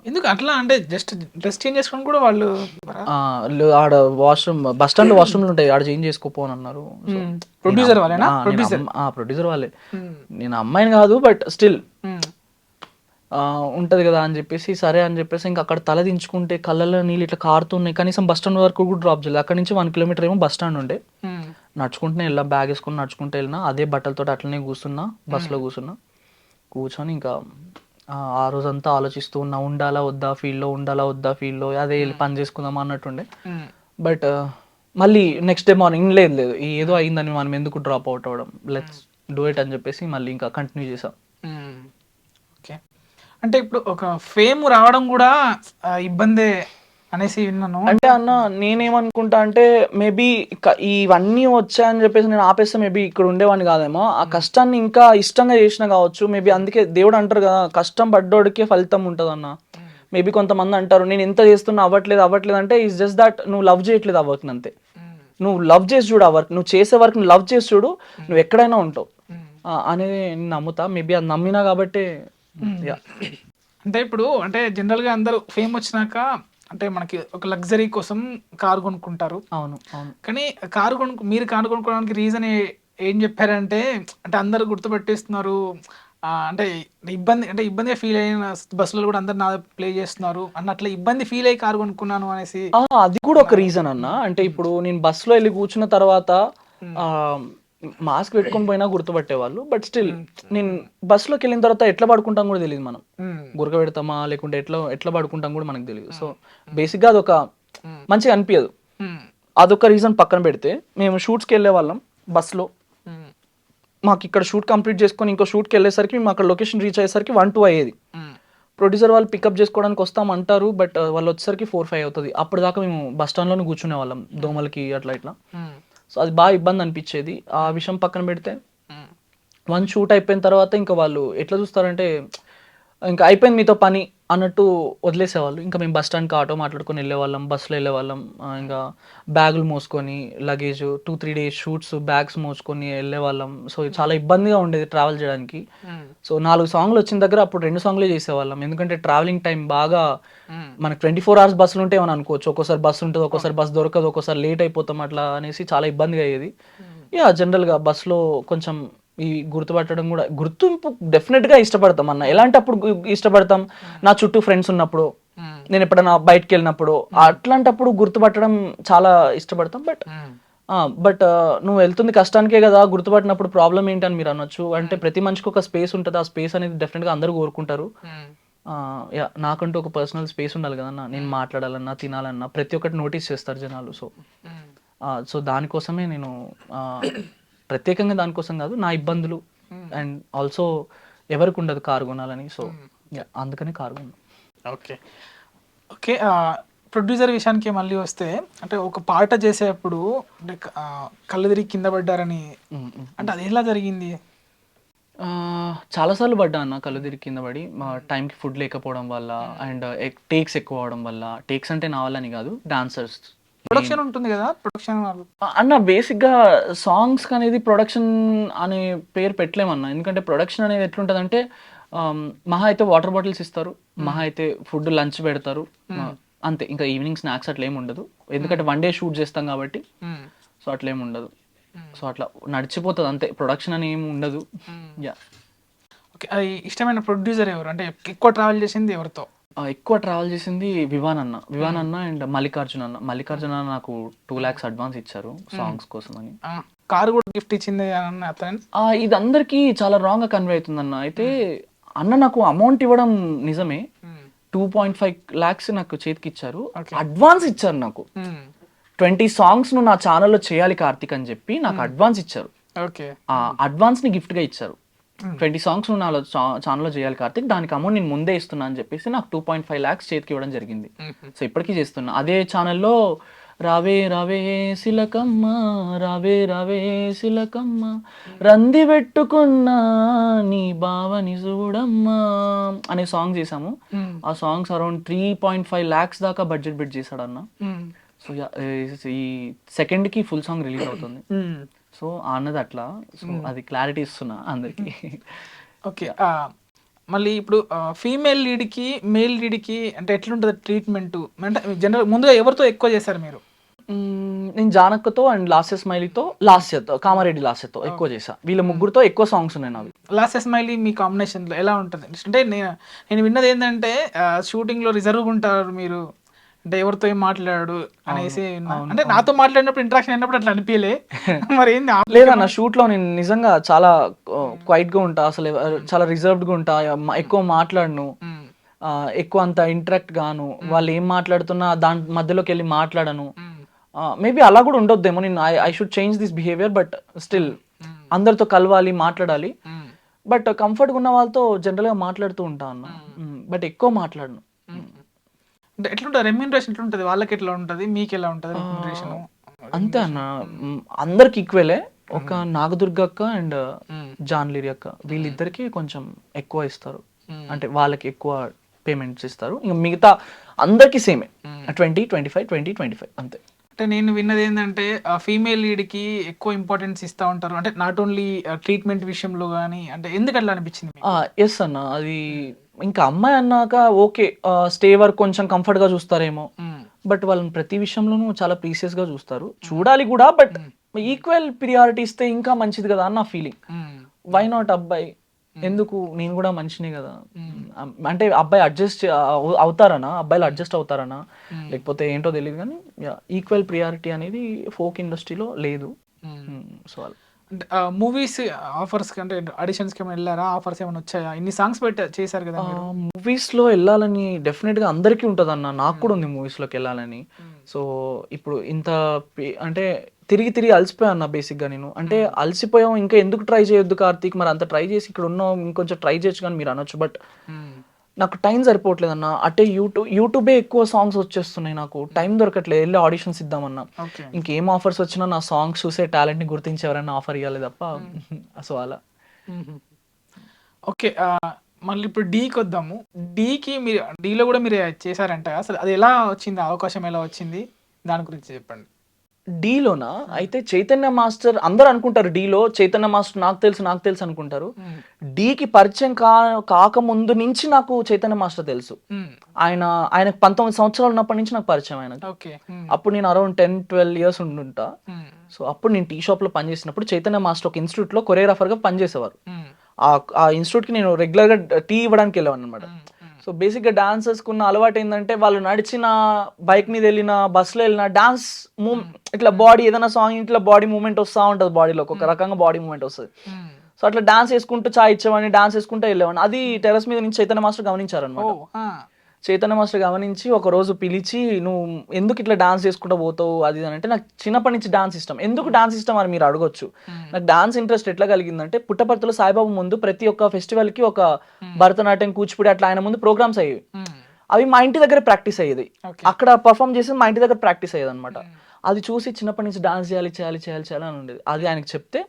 ఎందుకు అట్లా? అంటే జస్ట్ డ్రెస్ చేంజ్ చేసుకుని కూడా వాళ్ళు ఆడ వాష్రూమ్, బస్ స్టాండ్ లో వాష్రూమ్లు ఉంటాయి, ఆడ చేంజ్ చేసుకోపోని అన్నారు. ప్రొడ్యూసర్ వాళ్ళే? ప్రొడ్యూసర్ వాళ్ళే. నేను అమ్మాయిని కాదు, బట్ స్టిల్ ఉంటది కదా అని చెప్పేసి సరే అని చెప్పేసి ఇంకా అక్కడ తల దించుకుంటే కళ్ళలో నీళ్ళు ఇట్లా కారుతున్నాయి. కనీసం బస్ స్టాండ్ వరకు కూడా డ్రాప్ చేయలేదు. అక్కడ నుంచి 1 kilometer ఏమో బస్ స్టాండ్ ఉండే, నడుచుకుంటూనే వెళ్ళా, బ్యాగ్ వేసుకుని నడుచుకుంటూ వెళ్ళినా. అదే బట్టలతో అట్లనే కూర్చున్నా, బస్సులో కూర్చొని ఇంకా ఆ రోజంతా ఆలోచిస్తూ ఉన్నా, ఉండాలా వద్దా ఫీల్డ్లో, అదే వెళ్ళి పని చేసుకుందాం అన్నట్టుండే. బట్ మళ్ళీ నెక్స్ట్ డే మార్నింగ్ లేదు ఏదో అయిందని మనం ఎందుకు డ్రాప్ అవుట్ అవ్వడం, లెట్స్ డూ ఇట్ అని చెప్పేసి మళ్ళీ ఇంకా కంటిన్యూ చేసాం. ఓకే. అంటే ఇప్పుడు ఒక ఫేమ్ రావడం కూడా ఇబ్బందే అనేసి విన్నాను. అంటే అన్న నేనేమనుకుంటా అంటే, మేబీ ఇవన్నీ వచ్చాయని చెప్పేసి నేను ఆపేస్తే మేబీ ఇక్కడ ఉండేవాడిని కాదేమో. ఆ కష్టాన్ని ఇంకా ఇష్టంగా చేసిన కావచ్చు మేబీ. అందుకే దేవుడు అంటారు కదా, కష్టం పడ్డోడికే ఫలితం ఉంటుంది అన్న. మేబీ కొంతమంది అంటారు నేను ఎంత చేస్తున్నా అవ్వట్లేదు అంటే, ఇట్స్ జస్ట్ దట్ నువ్వు లవ్ చేయట్లేదు ఆ వర్క్ అంతే. నువ్వు లవ్ చేసి చూడు ఆ వర్క్, నువ్వు చేసే వర్క్ లవ్ చేసి చూడు, నువ్వు ఎక్కడైనా ఉంటావు అనేది నేను నమ్ముతా. మేబీ అది నమ్మినా కాబట్టి. అంటే ఇప్పుడు అంటే జనరల్గా అందరూ ఫేమ్ వచ్చినాక అంటే మనకి ఒక లగ్జరీ కోసం కారు కొనుక్కుంటారు. అవును. కానీ మీరు కారు కొనుక్కోవడానికి రీజన్ ఏం చెప్పారంటే, అంటే అందరు గుర్తుపెట్టేస్తున్నారు, అంటే ఇబ్బందిగా ఫీల్ అయిన బస్సులో కూడా అందరు నా ప్లే చేస్తున్నారు అన్నట్ల ఇబ్బంది ఫీల్ అయ్యి కారు కొనుక్కున్నాను అనేసి. అది కూడా ఒక రీజన్ అన్న. అంటే ఇప్పుడు నేను బస్సులో వెళ్ళి కూర్చున్న తర్వాత మాస్క్ పెట్టుకొని పోయినా గుర్తుపట్టేవాళ్ళు. బట్ స్టిల్ నేను బస్సులోకి వెళ్ళిన తర్వాత ఎట్లా పడుకుంటాం కూడా తెలియదు. మనం గురక పెడతామా లేకుంటే ఎట్లా పడుకుంటాం కూడా మనకు తెలియదు. సో బేసిక్ గా అదొక మంచిగా అనిపించదు. అదొక రీజన్ పక్కన పెడితే, మేము షూట్స్కి వెళ్ళే వాళ్ళం బస్సులో. మాకు ఇక్కడ షూట్ కంప్లీట్ చేసుకొని ఇంకో షూట్కి వెళ్ళేసరికి మేము అక్కడ లొకేషన్ రీచ్ అయ్యేసరికి 1-2 అయ్యేది. ప్రొడ్యూసర్ వాళ్ళు పికప్ చేసుకోవడానికి వస్తామంటారు, బట్ వాళ్ళు వచ్చేసరికి 4-5 అవుతుంది. అప్పుడు దాకా మేము బస్ స్టాండ్లోనే కూర్చునే వాళ్ళం దోమలకి అట్లా ఇట్లా. సో అది బాగా ఇబ్బంది అనిపించేది. ఆ విషయం పక్కన పెడితే వన్ షూట్ అయిపోయిన తర్వాత ఇంకా వాళ్ళు ఎట్లా చూస్తారంటే ఇంకా అయిపోయింది మీతో పని అన్నట్టు వదిలేసేవాళ్ళు. ఇంకా మేము బస్ స్టాండ్కి ఆటో మాట్లాడుకొని వెళ్ళేవాళ్ళం, బస్సులో వెళ్ళేవాళ్ళం. ఇంకా బ్యాగులు మోసుకొని లగేజ్ 2-3 డేస్ షూట్స్ బ్యాగ్స్ మోసుకొని వెళ్ళేవాళ్ళం. సో చాలా ఇబ్బందిగా ఉండేది ట్రావెల్ చేయడానికి. సో 4 సాంగ్లు వచ్చిన దగ్గర అప్పుడు 2 సాంగ్లే చేసేవాళ్ళం. ఎందుకంటే ట్రావెలింగ్ టైం బాగా మనకు 24 hours బస్సులు ఉంటే ఏమని అనుకోవచ్చు. ఒక్కోసారి బస్సు ఉంటుంది, ఒక్కోసారి బస్సు దొరకదు, ఒక్కోసారి లేట్ అయిపోతాం అట్లా అనేసి చాలా ఇబ్బందిగా అయ్యేది. జనరల్గా బస్సులో కొంచెం ఈ గుర్తుపట్టడం కూడా గుర్తింపు డెఫినెట్గా ఇష్టపడతాం అన్న. ఎలాంటప్పుడు ఇష్టపడతాం, నా చుట్టూ ఫ్రెండ్స్ ఉన్నప్పుడు, నేను ఎప్పుడైనా బయటకు వెళ్ళినప్పుడు, అట్లాంటప్పుడు గుర్తుపట్టడం చాలా ఇష్టపడతాం. బట్ నువ్వు వెళ్తుంది కష్టానికే కదా, గుర్తుపట్టినప్పుడు ప్రాబ్లం ఏంటి అని మీరు అనొచ్చు. అంటే ప్రతి మనిషికి ఒక స్పేస్ ఉంటుంది, ఆ స్పేస్ అనేది డెఫినెట్గా అందరూ కోరుకుంటారు. నాకంటూ ఒక పర్సనల్ స్పేస్ ఉండాలి కదన్నా. నేను మాట్లాడాలన్నా తినాలన్నా ప్రతి ఒక్కటి నోటీస్ చేస్తారు జనాలు. సో దానికోసమే నేను ప్రత్యేకంగా దానికోసం కాదు, నా ఇబ్బందులు అండ్ ఆల్సో ఎవరికి ఉండదు కారు కొనాలని. సో అందుకని కారు కొన్నాను. ఓకే ఓకే ప్రొడ్యూసర్ విషయానికి మళ్ళీ వస్తే, అంటే ఒక పాట చేసేటప్పుడు అంటే కళ్ళు తిరిగి కింద పడ్డారని, అంటే అది ఎలా జరిగింది? చాలాసార్లు పడ్డా అన్న కళ్ళు తిరిగి కింద పడి. టైంకి ఫుడ్ లేకపోవడం వల్ల అండ్ టేక్స్ ఎక్కువ అవడం వల్ల. టేక్స్ అంటే నా వల్ల అని కాదు, డాన్సర్స్ ప్రొడక్షన్ ఉంటుంది కదా, ప్రొడక్షన్ అన్న బేసిక్గా సాంగ్స్ అనేది ప్రొడక్షన్ అనే పేరు పెట్టలేమన్నా. ఎందుకంటే ప్రొడక్షన్ అనేది ఎట్లుంటుందంటే మహా అయితే వాటర్ బాటిల్స్ ఇస్తారు, మహా అయితే ఫుడ్ లంచ్ పెడతారు, అంతే. ఇంకా ఈవినింగ్ స్నాక్స్ అట్లా ఏమి ఉండదు. ఎందుకంటే 1 day షూట్ చేస్తాం కాబట్టి. సో అట్లా ఏమి ఉండదు. సో అట్లా నడిచిపోతుంది అంతే, ప్రొడక్షన్ అని ఏమి ఉండదు. ఓకే, అది ఇష్టమైన ప్రొడ్యూసర్ ఎవరు, అంటే ఎక్కువ ట్రావెల్ చేసింది ఎవరితో? ఎక్కువ ట్రావెల్ చేసింది వివాన్ అన్న అండ్ మల్లికార్జున అన్న నాకు 2 lakhs అడ్వాన్స్ ఇచ్చారు సాంగ్స్ కోసం అని. కారు కూడా గిఫ్ట్ ఇచ్చింది ఇది అందరికి చాలా రాంగ్ గా కన్వే అవుతుంది అన్న. అయితే అన్న నాకు అమౌంట్ ఇవ్వడం నిజమే, 2.5 lakhs నాకు చేతికి ఇచ్చారు, అడ్వాన్స్ ఇచ్చారు నాకు. 20 songs నువ్వు నా ఛానల్లో చేయాలి కార్తిక్ అని చెప్పి నాకు అడ్వాన్స్ ఇచ్చారు. ఆ అడ్వాన్స్ ని గిఫ్ట్ గా ఇచ్చారు. 20 songs నువ్వు నా ఛానల్లో చేయాలి కార్తిక్, దానికి అమౌంట్ నేను ముందే ఇస్తున్నా అని చెప్పేసి నాకు 2.5 lakhs చేతికి ఇవ్వడం జరిగింది. సో ఇప్పటికీ చేస్తున్నా. అదే ఛానల్లో రావే రావే సిలకమ్మ, రావే రావే సిలకమ్మ, రంది పెట్టుకున్నా నీ బావని చూడమ్మా అనే సాంగ్ చేసాము. ఆ సాంగ్స్ అరౌండ్ 3.5 lakhs దాకా బడ్జెట్ పెట్టి చేశాడు అన్న. సో ఈ 2nd కి ఫుల్ సాంగ్ రిలీజ్ అవుతుంది. సో అన్నది అట్లా. సో అది క్లారిటీ ఇస్తున్నా అందరికి. ఓకే, మళ్ళీ ఇప్పుడు ఫీమేల్ లీడ్కి మేల్ లీడ్కి అంటే ఎట్లుంటుంది ట్రీట్మెంట్? అంటే జనరల్ ముందుగా ఎవరితో ఎక్కువ చేశారు మీరు? నేను జానక్కతో అండ్ లాస్య స్మైలీతో, కామారెడ్డి లాస్యతో ఎక్కువ చేశా. వీళ్ళ ముగ్గురుతో ఎక్కువ సాంగ్స్ ఉన్నాయి నావి. లాస్య స్మైలీ మీ కాంబినేషన్లో ఎలా ఉంటుంది? అంటే నేను విన్నది ఏంటంటే షూటింగ్లో రిజర్వ్గా ఉంటారు మీరు, అంటే ఎవరితో ఏం మాట్లాడాడు అనేసి. అంటే నాతో మాట్లాడినప్పుడు ఇంటరాక్షన్ అయినప్పుడు అట్లా అనిపించలే మరి ఏంది? లేదన్న, షూట్ లో నేను నిజంగా చాలా క్వైట్ గా ఉంటా, అసలు చాలా రిజర్వ్డ్ గా ఉంటా, ఎక్కువ మాట్లాడను, ఎక్కువ అంత ఇంటరాక్ట్ గాను. వాళ్ళు ఏం మాట్లాడుతున్నా దాని మధ్యలోకి వెళ్ళి మాట్లాడను. మేబీ అలా కూడా ఉండొద్దేమో, నేను I should change this behaviour. But still అందరితో కలవాలి, మాట్లాడాలి. బట్ కంఫర్ట్గా ఉన్న వాళ్ళతో జనరల్ గా మాట్లాడుతూ ఉంటా అన్న, బట్ ఎక్కువ మాట్లాడను. అంటే ఎట్లుంటుంది రెమ్యూనరేషన్? ఎట్లుంటుంది వాళ్ళకి, ఎట్లా ఉంటుంది మీకు, ఎలా ఉంటుంది రెమ్యూనరేషన్? అంతే అన్న, అందరికి ఈక్వలే. ఒక నాగదుర్గ అక్క అండ్ జాన్లీరి అక్క వీళ్ళిద్దరికి కొంచెం ఎక్కువ ఇస్తారు, అంటే వాళ్ళకి ఎక్కువ పేమెంట్స్ ఇస్తారు. ఇంకా మిగతా అందరికి సేమే 20, 25, 20, 25 అంతే. అంటే నేను విన్నది ఏంటంటే ఫీమేల్ లీడ్కి ఎక్కువ ఇంపార్టెన్స్ ఇస్తూ ఉంటారు, అంటే నాట్ ఓన్లీ ట్రీట్మెంట్ విషయంలో కానీ. అంటే ఎందుకు అట్లా అనిపించింది? ఎస్ అన్న, అది ఇంకా అమ్మాయి అన్నాక ఓకే, స్టే వరకు కొంచెం కంఫర్ట్ గా చూస్తారేమో, బట్ వాళ్ళని ప్రతి విషయంలోనూ చాలా ప్రీసియస్ గా చూస్తారు. చూడాలి కూడా, బట్ ఈక్వల్ ప్రియారిటీ ఇస్తే ఇంకా మంచిది కదా అన్న ఫీలింగ్. వై నాట్ అబ్బాయి, ఎందుకు, నేను కూడా మనిషినే కదా. అంటే అబ్బాయి అడ్జస్ట్ అవుతారనా, అబ్బాయిలు అడ్జస్ట్ అవుతారనా లేకపోతే ఏంటో తెలియదు, కానీ ఈక్వల్ ప్రియారిటీ అనేది ఫోక్ ఇండస్ట్రీలో లేదు. సో మూవీస్ ఆఫర్స్ అంటే ఆడిషన్స్కి ఏమైనా వెళ్ళారా? ఆఫర్స్ ఏమైనా వచ్చాయా? ఇన్ని సాంగ్స్ చేశారు కదా. మూవీస్లో వెళ్ళాలని డెఫినెట్గా అందరికీ ఉంటుంది అన్న, నాకు కూడా ఉంది మూవీస్లోకి వెళ్ళాలని. సో ఇప్పుడు ఇంత అంటే తిరిగి అలసిపోయా అన్న బేసిక్గా నేను. అంటే అలసిపోయాం, ఇంకా ఎందుకు ట్రై చేయొద్దు కార్తీక్, మరి అంత ట్రై చేసి ఇక్కడ ఉన్నాం, ఇంకొంచెం ట్రై చేయొచ్చు కానీ మీరు అనొచ్చు. బట్ నాకు టైం సరిపోవట్లేదు అన్న. అటే యూట్యూబే ఎక్కువ సాంగ్స్ వచ్చేస్తున్నాయి, నాకు టైం దొరకట్లేదు వెళ్ళి ఆడిషన్స్ ఇద్దామన్నా. ఓకే. ఇంకేం ఆఫర్స్ వచ్చినా నా సాంగ్స్ చూసే టాలెంట్ని గుర్తించి ఎవరైనా ఆఫర్ ఇవ్వాలి తప్ప. సో అలా. ఓకే. మళ్ళీ ఇప్పుడు డీకి వద్దాము. డీకి మీరు డీలో కూడా మీరు చేశారంట, అసలు అది ఎలా వచ్చింది, అవకాశం ఎలా వచ్చింది, దాని గురించి చెప్పండి. డీలోనా అయితే చైతన్య మాస్టర్ అందరు అనుకుంటారు, డీలో చైతన్య మాస్టర్ నాకు తెలుసు అనుకుంటారు. డీకి పరిచయం కాకముందు నుంచి నాకు చైతన్య మాస్టర్ తెలుసు. ఆయనకు 19 సంవత్సరాలు ఉన్నప్పటి నుంచి నాకు పరిచయం ఆయన. అప్పుడు నేను అరౌండ్ 10-12 ఇయర్స్ ఉండుంటా. సో అప్పుడు నేను టీ షాప్ లో పనిచేసినప్పుడు చైతన్య మాస్టర్ ఒక ఇన్స్టిట్యూట్ లో కొరియోగ్రాఫర్ గా పనిచేసేవారు. ఆ ఇన్స్టిట్యూట్ కి నేను రెగ్యులర్ గా టీ ఇవ్వడానికి వెళ్ళేవాను అనమాట. సో బేసిక్ గా డాన్సర్స్ కున్న అలవాటు ఏంటంటే వాళ్ళు నడిచిన, బైక్ మీద వెళ్ళిన, బస్సులో వెళ్ళిన డాన్స్ ఇట్లా బాడీ ఏదైనా సాంగ్ ఇట్లా బాడీ మూవ్మెంట్ వస్తూ ఉంటుంది, బాడీలో ఒక రకంగా బాడీ మూవ్మెంట్ వస్తుంది. సో అట్లా డాన్స్ వేసుకుంటూ చాయ్ ఇచ్చేవాడిని, డాన్స్ వేసుకుంటూ వెళ్ళేవాడిని. అది టెర్రస్ మీద నుంచి చైతన్య మాస్టర్ గమనించారనమాట. చైతన్య మాస్టర్ గమనించి ఒక రోజు పిలిచి, నువ్వు ఎందుకు ఇట్లా డాన్స్ చేసుకుంటూ పోతావు అది అంటే, నాకు చిన్నప్పటి నుంచి డాన్స్ ఇష్టం. ఎందుకు డాన్స్ ఇష్టం అని మీరు అడగొచ్చు. నాకు డాన్స్ ఇంట్రెస్ట్ ఎట్లా కలిగిందంటే, పుట్టపర్తిలో సాయిబాబు ముందు ప్రతి ఒక్క ఫెస్టివల్ కి ఒక భరతనాట్యం, కూచిపూడి అట్లా ఆయన ముందు ప్రోగ్రామ్స్ అయ్యేవి. అవి మా ఇంటి దగ్గర ప్రాక్టీస్ అయ్యేది. అక్కడ పర్ఫామ్ చేసి మా ఇంటి దగ్గర ప్రాక్టీస్ అయ్యేది అనమాట. అది చూసి చిన్నప్పటి నుంచి డాన్స్ చేయాలి అని ఉండేది. అది ఆయనకి చెప్తే,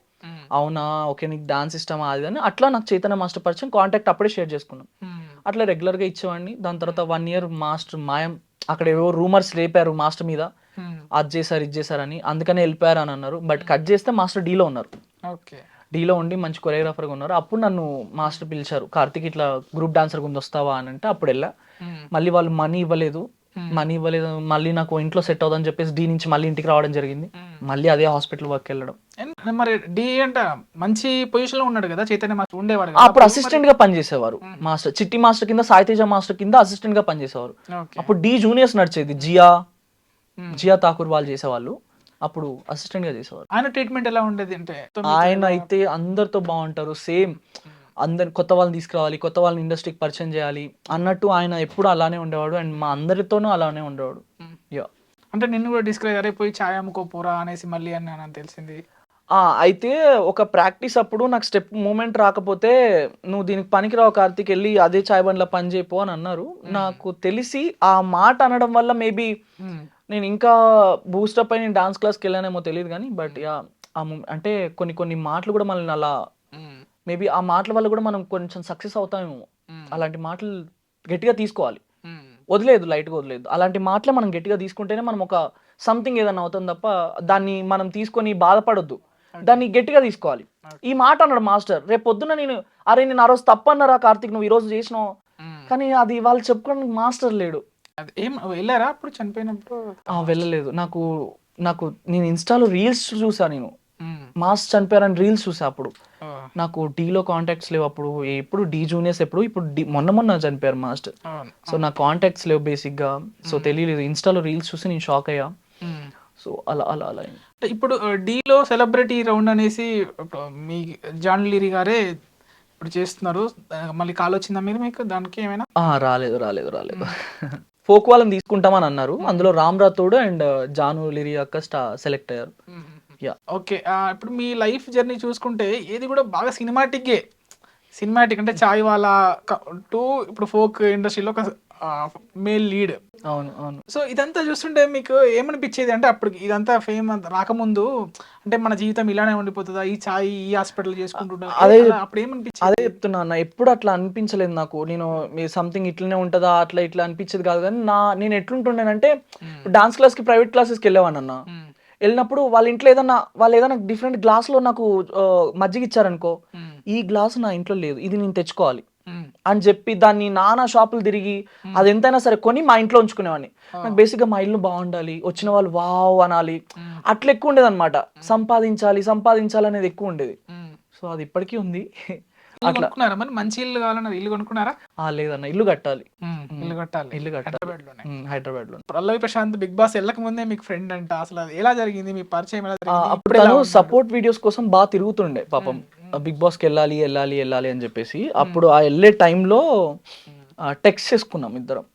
అవునా ఓకే నీకు డాన్స్ ఇష్టమా అది అని, అట్లా నాకు చైతన్య మాస్టర్ పరిచయం, కాంటాక్ట్ అప్పుడే షేర్ చేసుకున్నాం. అట్లా రెగ్యులర్ గా ఇచ్చేవాడిని. దాని తర్వాత 1 year మాస్టర్ మాయం, అక్కడ ఏవో రూమర్స్ లేపారు మాస్టర్ మీద, అది చేశారు ఇది చేశారని, అందుకనే వెళ్ళిపోయారు అని అన్నారు. బట్ కట్ చేస్తే మాస్టర్ డీలో ఉన్నారు. డీలో ఉండి మంచి కొరియోగ్రాఫర్గా ఉన్నారు. అప్పుడు నన్ను మాస్టర్ పిలిచారు, కార్తిక్ ఇట్లా గ్రూప్ డాన్సర్ గురించి వస్తావా అని అంటే అప్పుడు వెళ్ళా. మళ్ళీ వాళ్ళు మనీ ఇవ్వలేదు, మళ్ళీ నాకు ఇంట్లో సెట్ అవుతుందని చెప్పేసి డీ నుంచి మళ్ళీ ఇంటికి రావడం జరిగింది. మళ్ళీ అదే హాస్పిటల్ వర్క్ వెళ్ళడం. మరి డి అంటే మంచి పొజిషన్ లో ఉన్నాడు కదా చైతన్య మాస్టర్, ఉండేవాడు అప్పుడు అసిస్టెంట్ గా పనిచేసేవారు. మాస్టర్ చిట్టి మాస్టర్ కింద, సాయితేజ మాస్టర్ కింద అసిస్టెంట్ గా పనిచేసేవారు. అప్పుడు డి జూనియర్స్ నడిచేది, జియా ఠాకూర్ వాళ్ళు చేసేవాళ్ళు, అప్పుడు అసిస్టెంట్ గా చేసేవారు. ఆయన ట్రీట్మెంట్ ఎలా ఉండేది అంటే, ఆయన అయితే అందరితో బాగుంటారు, సేమ్ అందరు కొత్త వాళ్ళని తీసుకురావాలి, కొత్త వాళ్ళని ఇండస్ట్రీకి పరిచయం చేయాలి అన్నట్టు ఆయన ఎప్పుడు అలానే ఉండేవాడు. అండ్ మా అందరితోనూ అలానే ఉండేవాడు. అంటే నిన్ను కూడా డిస్కరేజ్ అరే పోయి ఛాయ్ అమ్ముకోపోరా అనేసి మళ్ళీ అని నాకు తెలిసింది. అయితే ఒక ప్రాక్టీస్ అప్పుడు నాకు స్టెప్ మూమెంట్ రాకపోతే, నువ్వు దీనికి పనికిరావు కార్తీక్, వెళ్ళి అదే చాయ్ బండ్లో పని చేయపో అని అన్నారు. నాకు తెలిసి ఆ మాట అనడం వల్ల మేబీ నేను ఇంకా బూస్టప్ అయి నేను డాన్స్ క్లాస్కి వెళ్ళానేమో తెలియదు కానీ, బట్ అంటే కొన్ని మాటలు కూడా మనల్ని అలా, మేబీ ఆ మాటల వల్ల కూడా మనం కొంచెం సక్సెస్ అవుతామేమో. అలాంటి మాటలు గట్టిగా తీసుకోవాలి, వదిలేదు, లైట్గా వదిలేదు. అలాంటి మాటలే మనం గట్టిగా తీసుకుంటేనే మనం ఒక సంథింగ్ ఏదైనా అవుతుంది తప్ప, దాన్ని మనం తీసుకొని బాధపడొద్దు, దాన్ని గట్టిగా తీసుకోవాలి. ఈ మాట అన్నాడు మాస్టర్, రేపు పొద్దున నేను ఆ రోజు తప్పన్నారా కార్తీక్, నువ్వు ఈ రోజు చేసినావు, కానీ అది వాళ్ళు చెప్పుకోవడానికి మాస్టర్ లేడు. ఏం వెళ్ళారా అప్పుడు చనిపోయినప్పుడు? వెళ్ళలేదు. నాకు నేను ఇన్స్టాలో రీల్స్ చూసా, నేను మాస్టర్ చనిపోయారని రీల్స్ చూసా. అప్పుడు నాకు డీలో కాంటాక్ట్స్ లేవు. అప్పుడు ఎప్పుడు డీ జూనియర్స్, ఇప్పుడు మొన్న చనిపోయారు మాస్టర్. సో నా కాంటాక్ట్స్ లేవు బేసిక్ గా, సో తెలియలేదు. ఇన్స్టాలో రీల్స్ చూసి నేను షాక్ అయ్యా. సో అలా ఇప్పుడు డీలో సెలబ్రిటీ రౌండ్ అనేసి మీ జాన్ లిరి గారే ఇప్పుడు చేస్తున్నారు. మళ్ళీ కాల్ వచ్చిందా మీకు దానికి ఏమైనా? రాలేదు. ఫోక్ వాళ్ళని తీసుకుంటామని అన్నారు. అందులో రామ్ రాథోడ్ అండ్ జాను లిరి అక్క సెలెక్ట్ అయ్యారు. ఓకే. ఇప్పుడు మీ లైఫ్ జర్నీ చూసుకుంటే ఏది కూడా బాగా సినిమాటిక్ అంటే చాయ్ వాలా టు ఇప్పుడు ఫోక్ ఇండస్ట్రీలో ఒక మేల్ లీడ్. అవును. సో ఇదంతా చూస్తుంటే మీకు ఏమనిపించేది అంటే, అప్పుడు ఇదంతా ఫేమ్ రాకముందు అంటే మన జీవితం ఇలానే ఉండిపోతుందా, ఈ చాయ్ ఈ హాస్పిటల్ చేసుకుంటుంటా, అప్పుడు ఏమనిపించింది? అదే చెప్తున్నా అన్న, ఎప్పుడు అట్లా అనిపించలేదు నాకు. నేను సంథింగ్ ఇట్లనే ఉంటుందా అట్లా ఇట్లా అనిపించేది కాదు. కానీ నేను ఎట్లుంటుండేనంటే, డాన్స్ క్లాస్కి ప్రైవేట్ క్లాసెస్కి వెళ్ళేవాడిని అన్న. వెళ్ళినప్పుడు వాళ్ళ ఇంట్లో వాళ్ళు ఏదైనా డిఫరెంట్ గ్లాస్లో నాకు మజ్జిగ ఇచ్చారనుకో, ఈ గ్లాస్ నా ఇంట్లో లేదు, ఇది నేను తెచ్చుకోవాలి అని చెప్పి దాన్ని నానా షాపులు తిరిగి అది ఎంతైనా సరే కొని మా ఇంట్లో ఉంచుకునేవాడిని. నాకు బేసిక్గా మా ఇల్లు బాగుండాలి, వచ్చిన వాళ్ళు వావ్ అనాలి, అట్లా ఎక్కువ ఉండేది అనమాట. సంపాదించాలి అనేది ఎక్కువ ఉండేది. సో అది ఇప్పటికీ ఉంది. అట్లా మంచి ఇల్లు కావాలన్నా ఇల్లు కొనుక్కున్నారా? లేదన్న, ఇల్లు కట్టాలి. హైదరాబాద్ లో. పల్లవి ప్రశాంత్ బిగ్ బాస్ వెళ్ళక ముందే మీకు ఫ్రెండ్ అంట, అసలు ఎలా జరిగింది మీ పరిచయం? అప్పుడు తను సపోర్ట్ వీడియోస్ కోసం బాగా తిరుగుతుండే పాపం, బిగ్ బాస్ కి వెళ్ళాలి అని చెప్పేసి. అప్పుడు ఆ వెళ్ళే టైంలో టెక్స్ట్ చేసుకున్నాం ఇద్దరం.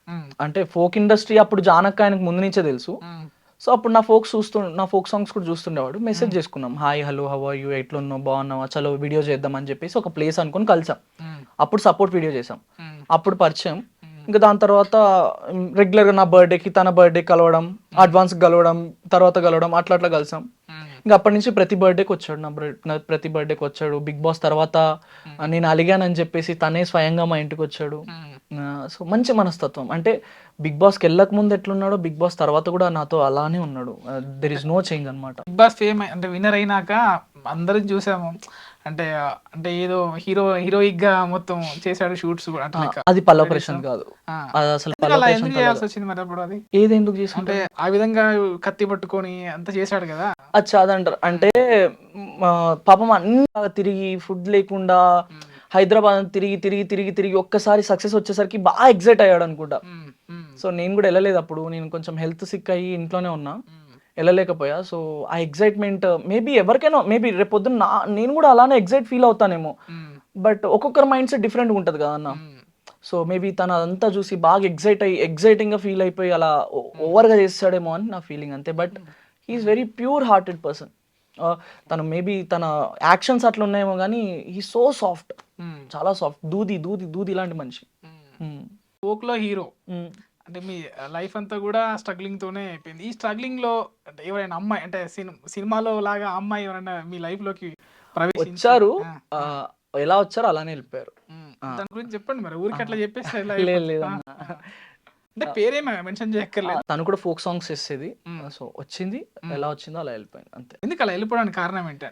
అంటే ఫోక్ ఇండస్ట్రీ అప్పుడు జానక్ ఆయనకు ముందు నుంచే తెలుసు. సో అప్పుడు నా ఫోక్ సాంగ్స్ కూడా చూస్తుండేవాడు. మెసేజ్ చేసుకున్నాం, hi hello how are you, ఎట్లున్నావు, బాగున్నావా, చలో వీడియో చేద్దాం అని చెప్పేసి ఒక ప్లేస్ అనుకుని కలిసాం. అప్పుడు సపోర్ట్ వీడియో చేసాం, అప్పుడు పరిచయం. ఇంకా దాని తర్వాత రెగ్యులర్గా నా బర్త్డేకి తన బర్త్డే కలవడం, అడ్వాన్స్ కలవడం, తర్వాత కలవడం, అట్లా కలిసాం. ఇంకా అప్పటి నుంచి ప్రతి బర్త్డేకి వచ్చాడు, నా ప్రతి బర్త్డేకి వచ్చాడు. బిగ్ బాస్ తర్వాత నేను అలిగానని చెప్పేసి తనే స్వయంగా మా ఇంటికి వచ్చాడు. సో మంచి మనస్తత్వం. అంటే బిగ్ బాస్కి వెళ్ళక ముందు ఎట్లున్నాడో బిగ్ బాస్ తర్వాత కూడా నాతో అలానే ఉన్నాడు. దెర్ ఇస్ నో చేంజ్ అనమాట. బిగ్ బాస్ ఫేమ్ అంటే విన్నర్ అయినాక అందరం చూసాము, అంటే అంటే ఏదో హీరోయిక్ గా మొత్తం చేశాడు షూట్స్ కూడా అట్లా. అది పల్లవ ప్రశాంత్ కాదు, అది అసలు పల్లవ ఎందుకు చేయాల్సి వచ్చింది మరి అప్పుడు? అది ఏది ఎందుకు చేసుకుంటే అంటే ఆ విధంగా కత్తి పట్టుకొని అంత చేశాడు కదా. అచ్చా అదంటారు. అంటే పాపం అన్ని తిరిగి ఫుడ్ లేకుండా హైదరాబాద్ తిరిగి తిరిగి తిరిగి తిరిగి ఒక్కసారి సక్సెస్ వచ్చేసరికి బాగా ఎగ్జైట్ అయ్యాడు అనుకుంటా. సో నేను కూడా వెళ్ళలేదు అప్పుడు, నేను కొంచెం హెల్త్ సిక్ అయ్యి ఇంట్లోనే ఉన్నా, వెళ్ళలేకపోయా. సో ఆ ఎగ్జైట్మెంట్ మేబీ ఎవరికైనా, మేబీ రేపు పొద్దున్న నేను కూడా అలానే ఎగ్జైట్ ఫీల్ అవుతానేమో. బట్ ఒక్కొక్కరు మైండ్ సెట్ డిఫరెంట్గా ఉంటుంది కదా అన్న. సో మేబీ తను అదంతా చూసి బాగా ఎగ్జైటింగ్గా ఫీల్ అయిపోయి అలా ఓవర్గా చేస్తాడేమో అని నా ఫీలింగ్ అంతే. But he's very pure hearted person. తను మేబీ తన యాక్షన్స్ అట్లా ఉన్నాయేమో కానీ హీ సో సాఫ్ట్, చాలా సాఫ్ట్, దూది దూది దూది ఇలాంటి మనిషి. ఫోక్ లో హీరో అంటే మీ లైఫ్ అంతా కూడా స్ట్రగ్లింగ్ తోనే అయిపోయింది. ఈ స్ట్రగ్లింగ్ లో అంటే ఎవరైనా అమ్మాయి అంటే సినిమాలో లాగా అమ్మాయి ఎవరైనా మీ లైఫ్ లోకి వచ్చారు, ఎలా వచ్చారో అలానే వెళ్ళిపోయారు. దాని గురించి చెప్పండి మరి, ఊరికి అట్లా చెప్పేసి లేదు అంటే పేరేమో మెన్షన్ చేయక్కర్లేదు. తను కూడా ఫోక్ సాంగ్స్ చేసేది, సో వచ్చింది, ఎలా వచ్చిందో అలా వెళ్ళిపోయింది అంతే. ఎందుకు అలా వెళ్ళిపోవడానికి కారణం ఏంటి?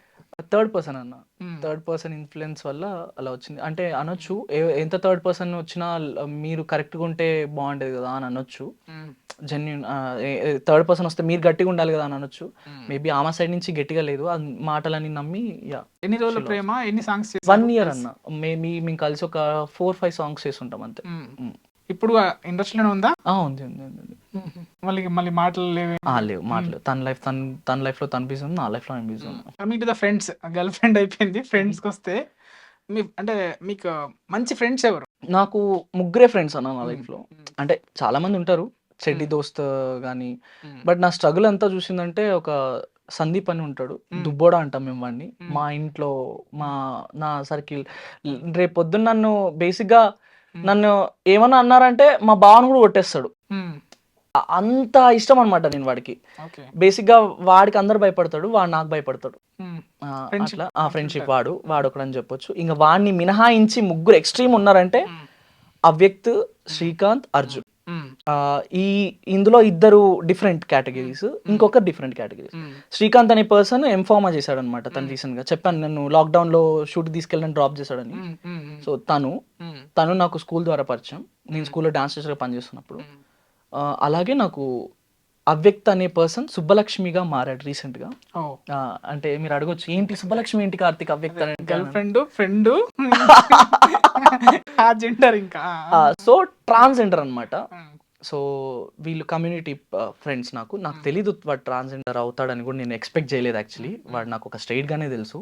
థర్డ్ పర్సన్ అన్న, థర్డ్ పర్సన్ ఇన్ఫ్లుయెన్స్ వల్ల అలా వచ్చింది. అంటే అనొచ్చు, ఎంత థర్డ్ పర్సన్ వచ్చినా మీరు కరెక్ట్గా ఉంటే బాగుండేది కదా అని అనొచ్చు. జెన్యున్ థర్డ్ పర్సన్ వస్తే మీరు గట్టిగా ఉండాలి కదా అని అనొచ్చు. మేబీ ఆమె సైడ్ నుంచి గట్టిగా లేదు, ఆ మాటలని నమ్మి. ఎన్ని రోజుల ప్రేమ, ఎన్ని సాంగ్స్? 1 year అన్న. మేము కలిసి ఒక 4-5 సాంగ్స్ చేస్తుంటాం అంతే. ఇప్పుడు ఇండస్ట్రీలోనే ఉందా? ఉంది ఉంది ఉంది. మళ్ళీ మాటలు లేవు మాటలు. తన లైఫ్ లో తను బిజీ ఉంది, నా లైఫ్ లో నేను బిజీ ఉన్నా. Coming to the friends, girl friend అయిపోయింది, ఫ్రెండ్స్ కి వస్తే అంటే మీకు మంచి ఫ్రెండ్స్ ఎవరు? నాకు 3 ఫ్రెండ్స్ అన్న నా లైఫ్ లో. అంటే చాలా మంది ఉంటారు, చెడ్డి దోస్త్ గానీ, బట్ నా స్ట్రగుల్ అంతా చూసిందంటే ఒక సందీప్ అని ఉంటాడు, దుబ్బోడా అంటాం మేము వాడిని. మా ఇంట్లో నా సర్కిల్ రేపు పొద్దున్న నన్ను ఏమన్నా అన్నారంటే మా బావను కూడా కొట్టేస్తాడు, అంత ఇష్టం అనమాట నేను వాడికి. బేసిక్ గా వాడికి అందరు భయపడతాడు, వాడు నాకు భయపడతాడు. అట్లా ఫ్రెండ్షిప్ వాడు ఒకడని చెప్పొచ్చు. ఇంకా వాడిని మినహాయించి 3 ఎక్స్ట్రీమ్ ఉన్నారంటే అవ్యక్త్, శ్రీకాంత్, అర్జున్. ఇందులో 2 డిఫరెంట్ కేటగిరీస్, ఇంకొకరు డిఫరెంట్ కేటగిరీస్. శ్రీకాంత్ అనే పర్సన్ ఎంఫార్మా చేశాడు అనమాట. తను రీసెంట్ గా చెప్పాను, నన్ను లాక్డౌన్ లో షూట్ తీసుకెళ్ళి డ్రాప్ చేశాడని. సో తను నాకు స్కూల్ ద్వారా పరిచయం, నేను స్కూల్లో డాన్స్ టీచర్గా పనిచేస్తున్నప్పుడు. అలాగే నాకు అవ్యక్త్ అనే పర్సన్ సుబ్బలక్ష్మిగా మారాడు రీసెంట్ గా. అంటే మీరు అడగొచ్చు, ఏంటి సుబ్బలక్ష్మి ఏంటి కార్తిక్, అవ్యక్త్ గర్ల్ ఫ్రెండ్ ఇంకా. సో ట్రాన్స్జెండర్ అనమాట. సో వీళ్ళు కమ్యూనిటీ ఫ్రెండ్స్. నాకు తెలీదు వాడు ట్రాన్స్జెండర్ అవుతాడని కూడా నేను ఎక్స్పెక్ట్ చేయలేదు యాక్చువల్లీ. వాడు నాకు ఒక స్ట్రైట్ గానే తెలుసు.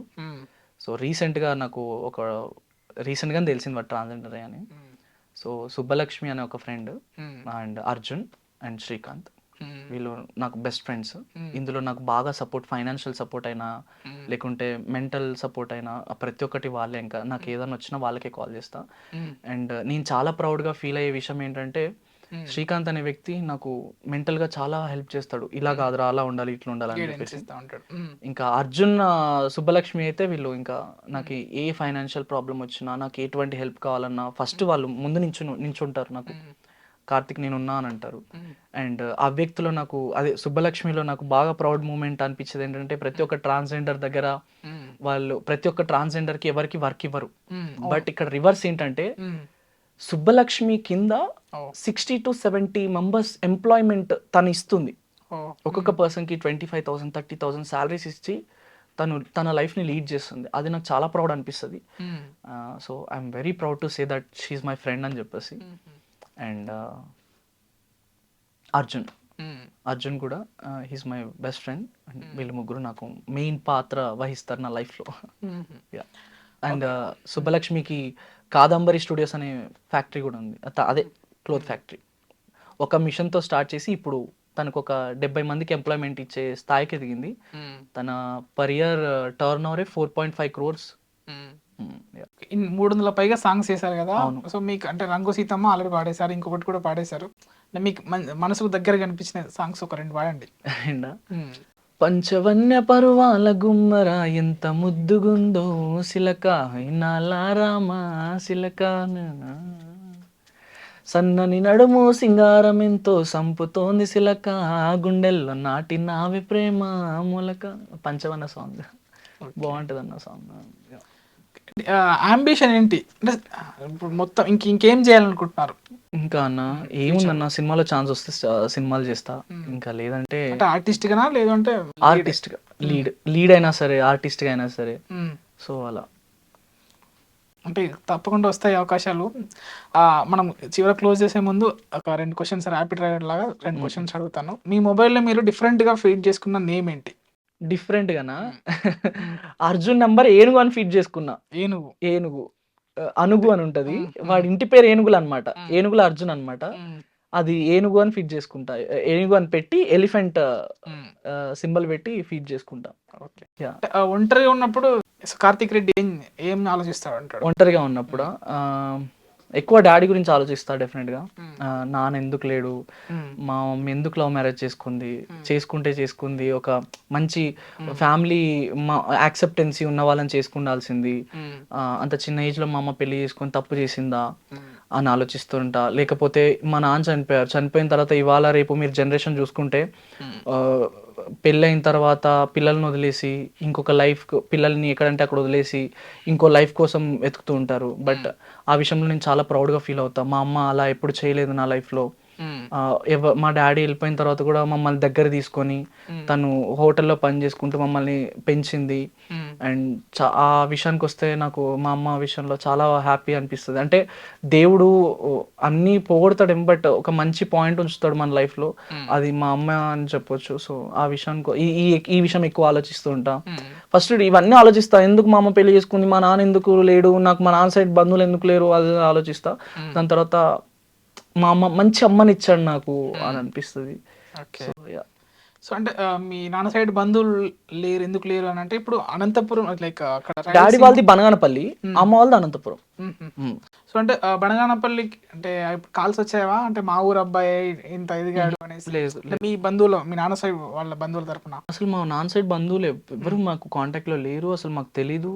సో రీసెంట్గానే తెలిసింది వాడు ట్రాన్స్జెండర్ అని. సో సుబ్బలక్ష్మి అనే ఒక friend, and Arjun and Srikanth, వీళ్ళు నాకు బెస్ట్ ఫ్రెండ్స్. ఇందులో నాకు బాగా సపోర్ట్, ఫైనాన్షియల్ సపోర్ట్ అయినా లేకుంటే మెంటల్ సపోర్ట్ అయినా ప్రతి ఒక్కటి వాళ్ళే. ఇంకా నాకు ఏదైనా వచ్చినా వాళ్ళకే కాల్ చేస్తా. అండ్ నేను చాలా ప్రౌడ్గా ఫీల్ అయ్యే విషయం ఏంటంటే, శ్రీకాంత్ అనే వ్యక్తి నాకు మెంటల్గా చాలా హెల్ప్ చేస్తాడు. ఇలా కాదురా, అలా ఉండాలి, ఇట్లా ఉండాలి అని చెప్పేసి. ఇంకా అర్జున్, సుబ్బలక్ష్మి అయితే వీళ్ళు ఇంకా నాకు ఏ ఫైనాన్షియల్ ప్రాబ్లం వచ్చినా, నాకు ఎటువంటి హెల్ప్ కావాలన్నా ఫస్ట్ వాళ్ళు ముందు నించుంటారు. నాకు కార్తిక్ నేనున్నా అని అంటారు. అండ్ ఆ వ్యక్తిలో నాకు, అదే సుబ్బలక్ష్మిలో నాకు బాగా ప్రౌడ్ మూమెంట్ అనిపించేది ఏంటంటే, ప్రతి ఒక్క ట్రాన్స్జెండర్ దగ్గర వాళ్ళు ప్రతి ఒక్క ట్రాన్స్జెండర్కి ఎవరికి వర్క్ ఇవ్వరు. బట్ ఇక్కడ రివర్స్ ఏంటంటే, సుబ్బలక్ష్మి కింద 60 to 70 మెంబర్స్ ఎంప్లాయ్మెంట్ తను ఇస్తుంది. ఒక్కొక్క పర్సన్కి 25,000 30,000 శాలరీస్ ఇచ్చి తన లైఫ్ని లీడ్ చేస్తుంది. అది నాకు చాలా ప్రౌడ్ అనిపిస్తుంది. So I'm very proud to say that she's my friend అని చెప్పేసి. అండ్ అర్జున్ కూడా హీస్ మై బెస్ట్ ఫ్రెండ్. వీళ్ళు 3 నాకు మెయిన్ పాత్ర వహిస్తారు నా లైఫ్లో. అండ్ సుబ్బలక్ష్మికి కాదంబరి స్టూడియోస్ అనే ఫ్యాక్టరీ కూడా ఉంది, అదే క్లోత్ ఫ్యాక్టరీ. ఒక మిషన్తో స్టార్ట్ చేసి ఇప్పుడు తనకు ఒక 70 మందికి ఎంప్లాయ్మెంట్ ఇచ్చే స్థాయికి ఎదిగింది. తన పర్ ఇయర్ టర్న్ ఓవరే 4.5 crores. 300 పైగా సాంగ్స్ చేశారు కదా. సో మీకు అంటే రంగు సీతమ్మ ఆల్రెడీ పాడేశారు, ఇంకొకటి కూడా పాడేశారు. మీకు మనసుకు దగ్గర కనిపించిన సాంగ్స్ ఒక 2 పాడండి. పంచవన్య పర్వాల గుమ్మర ఎంత ముద్దుగుందో సిలక నాలారామా సిలక సన్నని నడుము సింగారం ఎంతో సంపుతోంది సిలక గుండెల్లో నాటి నావి ప్రేమ మూలక. పంచవన్న సాంగ్ బాగుంటుంది అన్న సాంగ్. అంబిషన్ ఏంటి అంటే ఇప్పుడు మొత్తం ఇంకేం చేయాలనుకుంటున్నారు? ఇంకా అన్న ఏముందన్న, సినిమాలో ఛాన్స్ వస్తే సినిమాలు చేస్తా, ఇంకా లేదంటే ఆర్టిస్ట్ గానా లేదంటే ఆర్టిస్ట్ గా లీడ్ అయినా సరే, ఆర్టిస్ట్ గా అయినా సరే. సో అలా అంటే తప్పకుండా వస్తాయి అవకాశాలు. మనం చివరి క్లోజ్ చేసే ముందు ఒక 2 క్వశ్చన్స్ ర్యాపిడ్ రైడర్ లాగా 2 క్వశ్చన్స్ అడుగుతాను. మీ మొబైల్లో మీరు డిఫరెంట్ గా ఫీడ్ చేసుకున్న నేమ్ ఏంటి? డిఫరెంట్ గానా? అర్జున్ నంబర్ ఏనుగు అని ఫీడ్ చేసుకున్నా. ఏనుగు అనుగు అని ఉంటది, వాడి ఇంటి పేరు ఏనుగులు అనమాట, ఏనుగుల అర్జున్ అనమాట. అది ఏనుగు అని ఫీడ్ చేసుకుంటా, ఏనుగు అని పెట్టి ఎలిఫెంట్ సింబల్ పెట్టి ఫీడ్ చేసుకుంటా. ఒంటరిగా ఉన్నప్పుడు కార్తిక్ రెడ్డి ఏం ఆలోచిస్తాడు అంటాడు? ఒంటరిగా ఉన్నప్పుడు ఎక్కువ డాడీ గురించి ఆలోచిస్తా డెఫినెట్ గా. నాన్న ఎందుకు లేడు, మా మమ్మీ ఎందుకు లవ్ మ్యారేజ్ చేసుకుంది, ఒక మంచి ఫ్యామిలీ యాక్సెప్టెన్సీ ఉన్న వాళ్ళని చేసుకుండాల్సింది, అంత చిన్న ఏజ్ లో మా అమ్మ పెళ్లి చేసుకుని తప్పు చేసిందా అని ఆలోచిస్తుంటా. లేకపోతే మా నాన్న చనిపోయిన తర్వాత ఇవాళ రేపు మీరు జనరేషన్ చూసుకుంటే పెళ్ళైన తర్వాత పిల్లల్ని వదిలేసి ఇంకొక లైఫ్, పిల్లల్ని ఎక్కడంటే అక్కడ వదిలేసి ఇంకో లైఫ్ కోసం వెతుకుతూ ఉంటారు. బట్ ఆ విషయంలో నేను చాలా ప్రౌడ్గా ఫీల్ అవుతా. మా అమ్మ అలా ఎప్పుడు చేయలేదు నా లైఫ్లో. మా డాడీ వెళ్ళిపోయిన తర్వాత కూడా మమ్మల్ని దగ్గర తీసుకొని తను హోటల్లో పని చేసుకుంటూ మమ్మల్ని పెంచింది. అండ్ ఆ విషయానికి వస్తే నాకు మా అమ్మ విషయంలో చాలా హ్యాపీ అనిపిస్తుంది. అంటే దేవుడు అన్నీ పోగొడతాడు, బట్ ఒక మంచి పాయింట్ ఉంచుతాడు మన లైఫ్లో, అది మా అమ్మ అని చెప్పొచ్చు. సో ఆ విషయానికి ఈ విషయం ఎక్కువ ఆలోచిస్తూ ఉంటా. ఫస్ట్ ఇవన్నీ ఆలోచిస్తా, ఎందుకు మా అమ్మ పెళ్లి చేసుకుంది, మా నాన్న ఎందుకు లేడు, నాకు మా నాన్న సైడ్ బంధువులు ఎందుకు లేరు, అది ఆలోచిస్తా. దాని తర్వాత మా అమ్మ మంచి అమ్మని ఇచ్చాడు నాకు అని అనిపిస్తుంది. సో అంటే మీ నాన్న సైడ్ బంధువులు లేరు, ఎందుకు లేరు అని అంటే ఇప్పుడు అనంతపురం లైక్ అక్కడ డాడీ వాళ్ళది బనగానపల్లి, అమ్మ వాళ్ళది అనంతపురం. సో అంటే బనగానపల్లికి అంటే కాల్స్ వచ్చాయా అంటే మా ఊరు అబ్బాయి ఇంత ఎదిగాడు అనేసి? లేదు, మీ బంధువులు, మీ నాన్న సైడ్ వాళ్ళ బంధువుల తరపున అసలు మా నాన్న సైడ్ బంధువులు ఎవరు మాకు కాంటాక్ట్ లో లేరు. అసలు మాకు తెలీదు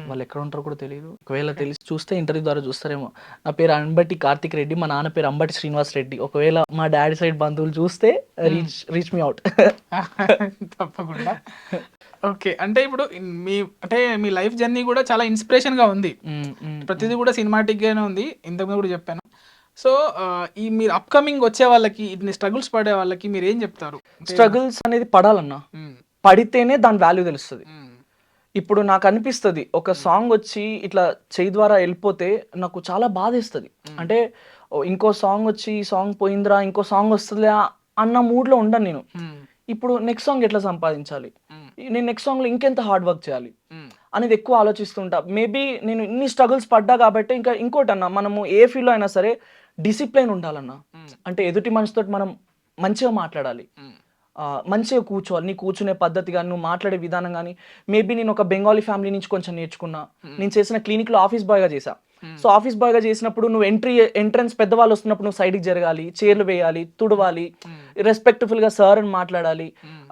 వాళ్ళు ఎక్కడ ఉంటారో కూడా తెలియదు. ఒకవేళ తెలిసి చూస్తే ఇంటర్వ్యూ ద్వారా చూస్తారేమో. నా పేరు అంబటి కార్తిక్ రెడ్డి, మా నాన్న పేరు అంబటి శ్రీనివాస్ రెడ్డి. ఒకవేళ మా డాడీ సైడ్ బంధువులు చూస్తే రీచ్ మీ అవుట్. తప్పకుండా. ఓకే, అంటే ఇప్పుడు మీ లైఫ్ జర్నీ కూడా చాలా ఇన్స్పిరేషన్ గా ఉంది, ప్రతిదీ కూడా సినిమాటిక్ గానే ఉంది, ఇంతకుముందు కూడా చెప్పాను. సో ఈ మీరు అప్కమింగ్ వచ్చే వాళ్ళకి, ఇన్ని స్ట్రగుల్స్ పడే వాళ్ళకి మీరు ఏం చెప్తారు? స్ట్రగుల్స్ అనేది పడాలన్నా, పడితేనే దాని వాల్యూ తెలుస్తుంది. ఇప్పుడు నాకు అనిపిస్తుంది ఒక సాంగ్ వచ్చి ఇట్లా చేయి ద్వారా వెళ్ళిపోతే నాకు చాలా బాధేస్తుంది. అంటే ఇంకో సాంగ్ వచ్చి ఈ సాంగ్ పోయిందిరా, ఇంకో సాంగ్ వస్తుందిలే అన్న మూడ్లో ఉండను నేను. ఇప్పుడు నెక్స్ట్ సాంగ్ ఎట్లా సంపాదించాలి, నేను నెక్స్ట్ సాంగ్లో ఇంకెంత హార్డ్ వర్క్ చేయాలి అనేది ఎక్కువ ఆలోచిస్తుంటా. మేబీ నేను ఇన్ని స్ట్రగుల్స్ పడ్డా కాబట్టి ఇంకోటి అన్న, మనము ఏ ఫీల్డ్లో అయినా సరే డిసిప్లైన్ ఉండాలన్నా. అంటే ఎదుటి మనిషితో మనం మంచిగా మాట్లాడాలి, మంచిగా కూర్చోవాలి. నీ కూర్చునే పద్ధతి కానీ, నువ్వు మాట్లాడే విధానం కానీ. మేబీ నేను ఒక బెంగాలీ ఫ్యామిలీ నుంచి కొంచెం నేర్చుకున్నా. నేను చేసిన క్లినిక్లో ఆఫీస్ బాయ్గా చేశా. సో ఆఫీస్ బాయ్గా చేసినప్పుడు నువ్వు ఎంట్రన్స్ పెద్దవాళ్ళు వస్తున్నప్పుడు నువ్వు సైడ్కి జరగాలి, చైర్లు వేయాలి, తుడవాలి, రెస్పెక్ట్ఫుల్గా సార్ అని మాట్లాడాలి.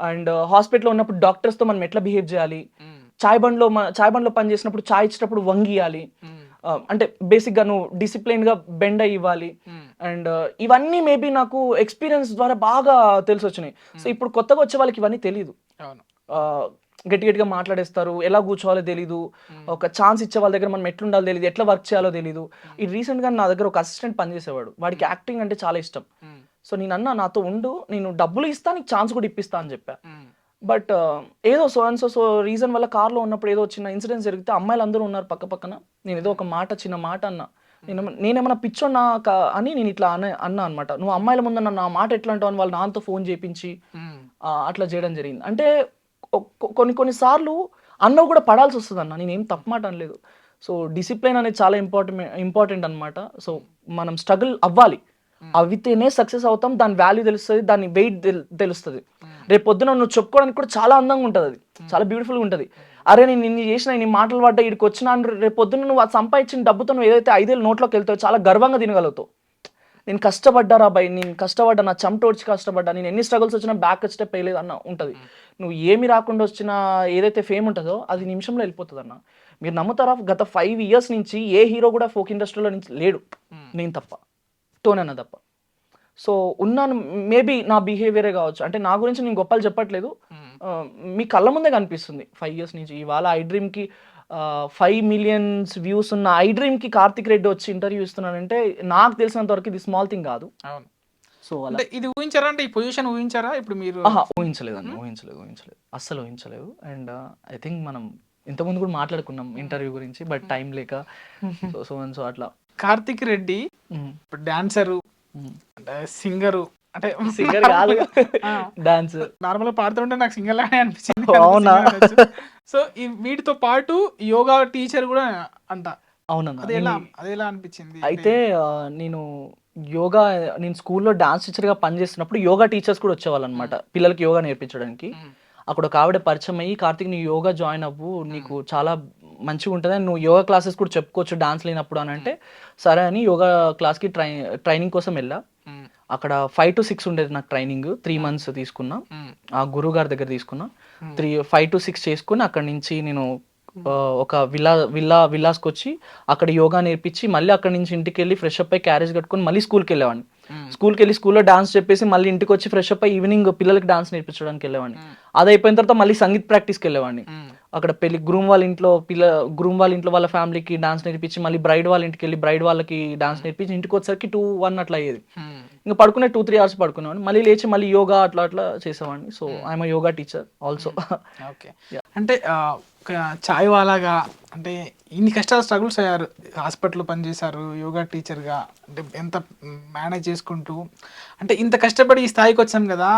అండ్ హాస్పిటల్లో ఉన్నప్పుడు డాక్టర్స్తో మనం ఎట్లా బిహేవ్ చేయాలి, చాయ్ బండ్లో పని చేసినప్పుడు చాయ్ ఇచ్చినప్పుడు వంగియాలి. అంటే బేసిక్గా నువ్వు డిసిప్లైన్గా బెండ్ అయ్యి ఇవ్వాలి. అండ్ ఇవన్నీ మేబీ నాకు ఎక్స్పీరియన్స్ ద్వారా బాగా తెలిసి వచ్చినాయి. సో ఇప్పుడు కొత్తగా వచ్చే వాళ్ళకి ఇవన్నీ తెలీదు, గట్టిగా మాట్లాడేస్తారు, ఎలా కూర్చోవాలో తెలీదు, ఒక ఛాన్స్ ఇచ్చే వాళ్ళ దగ్గర మనం ఎట్లుండాలో తెలియదు, ఎట్లా వర్క్ చేయాలో తెలీదు. ఈ రీసెంట్గా నా దగ్గర ఒక అసిస్టెంట్ పనిచేసేవాడు, వాడికి యాక్టింగ్ అంటే చాలా ఇష్టం. సో నేను నాతో ఉండు, నేను డబ్బులు ఇస్తా, నీకు ఛాన్స్ కూడా ఇప్పిస్తా అని చెప్పా. బట్ ఏదో సో రీజన్ వల్ల కార్లో ఉన్నప్పుడు ఏదో చిన్న ఇన్సిడెంట్స్ జరిగితే అమ్మాయిలు అందరూ ఉన్నారు పక్కన. నేను ఏదో ఒక చిన్న మాట అన్నా, నేనేమన్నా పిచ్చోన్నా అని నేను ఇట్లా అన్నా అనమాట. నువ్వు అమ్మాయిల ముందు నా మాట ఎట్లా అంటావు అని వాళ్ళు నాతో ఫోన్ చేయించి అట్లా చేయడం జరిగింది. అంటే కొన్నిసార్లు అన్నవు కూడా పడాల్సి వస్తుంది అన్న, నేనేం తప్పు మాట అనలేదు. సో డిసిప్లైన్ అనేది చాలా ఇంపార్టెంట్ అనమాట. సో మనం స్ట్రగుల్ అవ్వాలి, అవితేనే సక్సెస్ అవుతాం, దాని వాల్యూ తెలుస్తుంది, దాని వెయిట్ తెలుస్తుంది. రేపు పొద్దున నువ్వు చెప్పుకోవడానికి కూడా చాలా అందంగా ఉంటుంది, అది చాలా బ్యూటిఫుల్గా ఉంటుంది. అరే నేను ఇన్ని చేసిన, ఇన్ని మాటలు పడ్డా, ఇక్కడికి వచ్చినా, రేపు పొద్దున్న నువ్వు అది సంపాదించిన డబ్బుతో నువ్వు ఏదైతే 5 ఏళ్ళు నోట్లోకి వెళ్తావో చాలా గర్వంగా తినగలుగుతావు. నేను కష్టపడ్డారా బాయ్, నేను కష్టపడ్డా, నా చెమటోడ్చి కష్టపడ్డా, నేను ఎన్ని స్ట్రగుల్స్ వచ్చినా బ్యాక్ స్టెప్ వేయలేదు అన్న ఉంటుంది. నువ్వు ఏమి రాకుండా వచ్చిన ఏదైతే ఫేమ్ ఉంటుందో అది నిమిషంలో వెళ్ళిపోతుంది అన్న. మీరు నమ్ముతారా, గత 5 years నుంచి ఏ హీరో కూడా ఫోక్ ఇండస్ట్రీలో నుంచి లేడు, నేను తప్ప, టోన్ అన్న తప్ప. సో ఉన్నాను, మేబీ నా బిహేవియరే కావచ్చు. అంటే నా గురించి నేను గొప్పలు చెప్పట్లేదు, మీ కళ్ళ ముందే కనిపిస్తుంది 5 years నుంచి. ఇవాళ ఐ డ్రీమ్కి 5 million వ్యూస్ ఉన్న ఐ డ్రీమ్కి కార్తిక్ రెడ్డి వచ్చి ఇంటర్వ్యూ ఇస్తున్నానంటే నాకు తెలిసినంత వరకు ఇది స్మాల్ థింగ్ కాదు. అవును. సో అంటే ఇది ఊహించారా, అంటే ఈ పొజిషన్ ఊహించారా ఇప్పుడు మీరు? ఊహించలేదు అన్న, ఊహించలేదు, అస్సలు ఊహించలేదు. అండ్ ఐ థింక్ మనం ఇంతకుముందు కూడా మాట్లాడుకున్నాం ఇంటర్వ్యూ గురించి, బట్ టైం లేక సో అట్లా. కార్తిక్ రెడ్డి ఇప్పుడు డాన్సరు, సింగరు, అంటే సింగర్ కాదు, డాన్స్ నార్మల్ గా పాడుతుంటే నాకు సింగర్ లానే అనిపించింది. అవునా? సో ఈ వీటితో పాటు యోగా టీచర్ కూడా అంట. అవునన్నా. అది ఎలా అనిపించింది? అయితే నేను యోగా, నేను స్కూల్లో డాన్స్ టీచర్గా పనిచేస్తున్నప్పుడు యోగా టీచర్స్ కూడా వచ్చేవాళ్ళు అనమాట పిల్లలకి యోగా నేర్పించడానికి. అక్కడ ఒక ఆవిడ పరిచయం అయ్యి, కార్తిక్ నువ్వు యోగా జాయిన్ అవ్వు, నీకు చాలా మంచిగా ఉంటుంది, నువ్వు యోగా క్లాసెస్ కూడా చెప్పుకోవచ్చు డాన్స్ లేనప్పుడు అని అంటే సరే అని యోగా క్లాస్కి ట్రైనింగ్ కోసం వెళ్ళా. అక్కడ 5 to 6 ఉండేది నాకు ట్రైనింగ్. 3 months తీసుకున్నా, ఆ గురువు గారి దగ్గర తీసుకున్నా. 5 to 6 చేసుకుని అక్కడి నుంచి నేను ఒక విల్లాస్కి వచ్చి అక్కడ యోగా నేర్పించి మళ్ళీ అక్కడి నుంచి ఇంటికి వెళ్ళి ఫ్రెష్ అప్ అయ్యి క్యారేజ్ కట్టుకొని మళ్ళీ స్కూల్కి వెళ్ళేవాడిని. స్కూల్కి వెళ్ళి స్కూల్లో డాన్స్ చెప్పేసి మళ్ళీ ఇంటికి వచ్చి ఫ్రెష్ అప్ అయ్యి ఈవినింగ్ పిల్లలకి డాన్స్ నేర్పించడానికి వెళ్ళేవాడిని. అది అయిపోయిన తర్వాత మళ్ళీ సంగీత్ ప్రాక్టీస్కి వెళ్ళేవాడిని. అక్కడ పెళ్లి గ్రూమ్ వాళ్ళ ఇంట్లో వాళ్ళ ఫ్యామిలీకి డాన్స్ నేర్పించి మళ్ళీ బ్రైడ్ వాళ్ళ ఇంటికి వెళ్ళి బ్రైడ్ వాళ్ళకి డాన్స్ నేర్పించి ఇంటికి వచ్చేసరికి 2-1 అట్లా అయ్యేది. ఇంకా పడుకునే 2-3 hours పడుకునేవాడిని, మళ్ళీ లేచి మళ్ళీ యోగా అట్లా చేసేవాడిని. So I'm yoga teacher also. Okay. అంటే ఒక చాయ్ వాలాగా, అంటే ఇన్ని కష్టాలు స్ట్రగుల్స్ అయ్యారు, హాస్పిటల్లో పనిచేశారు, యోగా టీచర్గా, అంటే ఎంత మేనేజ్ చేసుకుంటూ, అంటే ఇంత కష్టపడి ఈ స్థాయికి వచ్చాం కదా,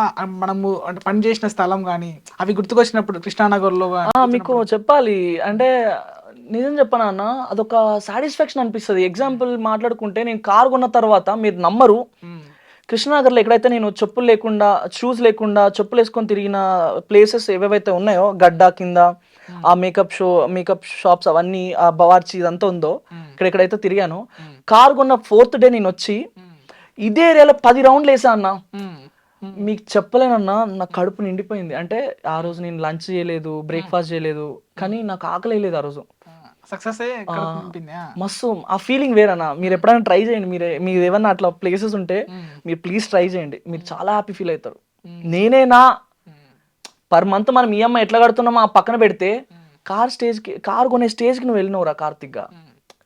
మనము అంటే పని చేసిన స్థలం కానీ అవి గుర్తుకొచ్చినప్పుడు కృష్ణానగర్లో మీకు చెప్పాలి అంటే నిజం చెప్పనా అన్న, అదొక సాటిస్ఫాక్షన్ అనిపిస్తుంది. ఎగ్జాంపుల్ మాట్లాడుకుంటే నేను కారు కొన్న తర్వాత మీరు నమ్మరు, కృష్ణానగర్లో ఎక్కడైతే నేను చెప్పులు లేకుండా, షూస్ లేకుండా చెప్పులు వేసుకొని తిరిగిన ప్లేసెస్ ఏవేవైతే ఉన్నాయో, గడ్డ కింద ఆ మేకప్ షాప్స్ అవన్నీ, ఆ బవార్చి ఇదంతా ఉందో, ఇక్కడెక్కడైతే తిరిగానో, కారు కొన్న 4th day నేను వచ్చి ఇదే ఏరియాలో 10 rounds వేసా అన్న. మీకు చెప్పలేనన్నా, నా కడుపు నిండిపోయింది. అంటే ఆ రోజు నేను లంచ్ చేయలేదు, బ్రేక్ఫాస్ట్ చేయలేదు, కానీ నాకు ఆకలి లేదు ఆ రోజు. సక్సెస్ మస్తు ఆ ఫీలింగ్ వేరన్నా. మీరు ఎప్పుడైనా ట్రై చేయండి, మీరు ఏమన్నా అట్లా ప్లేసెస్ ఉంటే మీరు ప్లీజ్ ట్రై చేయండి, మీరు చాలా హ్యాపీ ఫీల్ అవుతారు. నేనేనా పర్ మంత్ మనం ఈఎంఐ ఎట్లా కడుతున్నామో ఆ పక్కన పెడితే, కార్ కొనే స్టేజ్కి నువ్వు వెళ్ళినవురా కార్తిక్గా,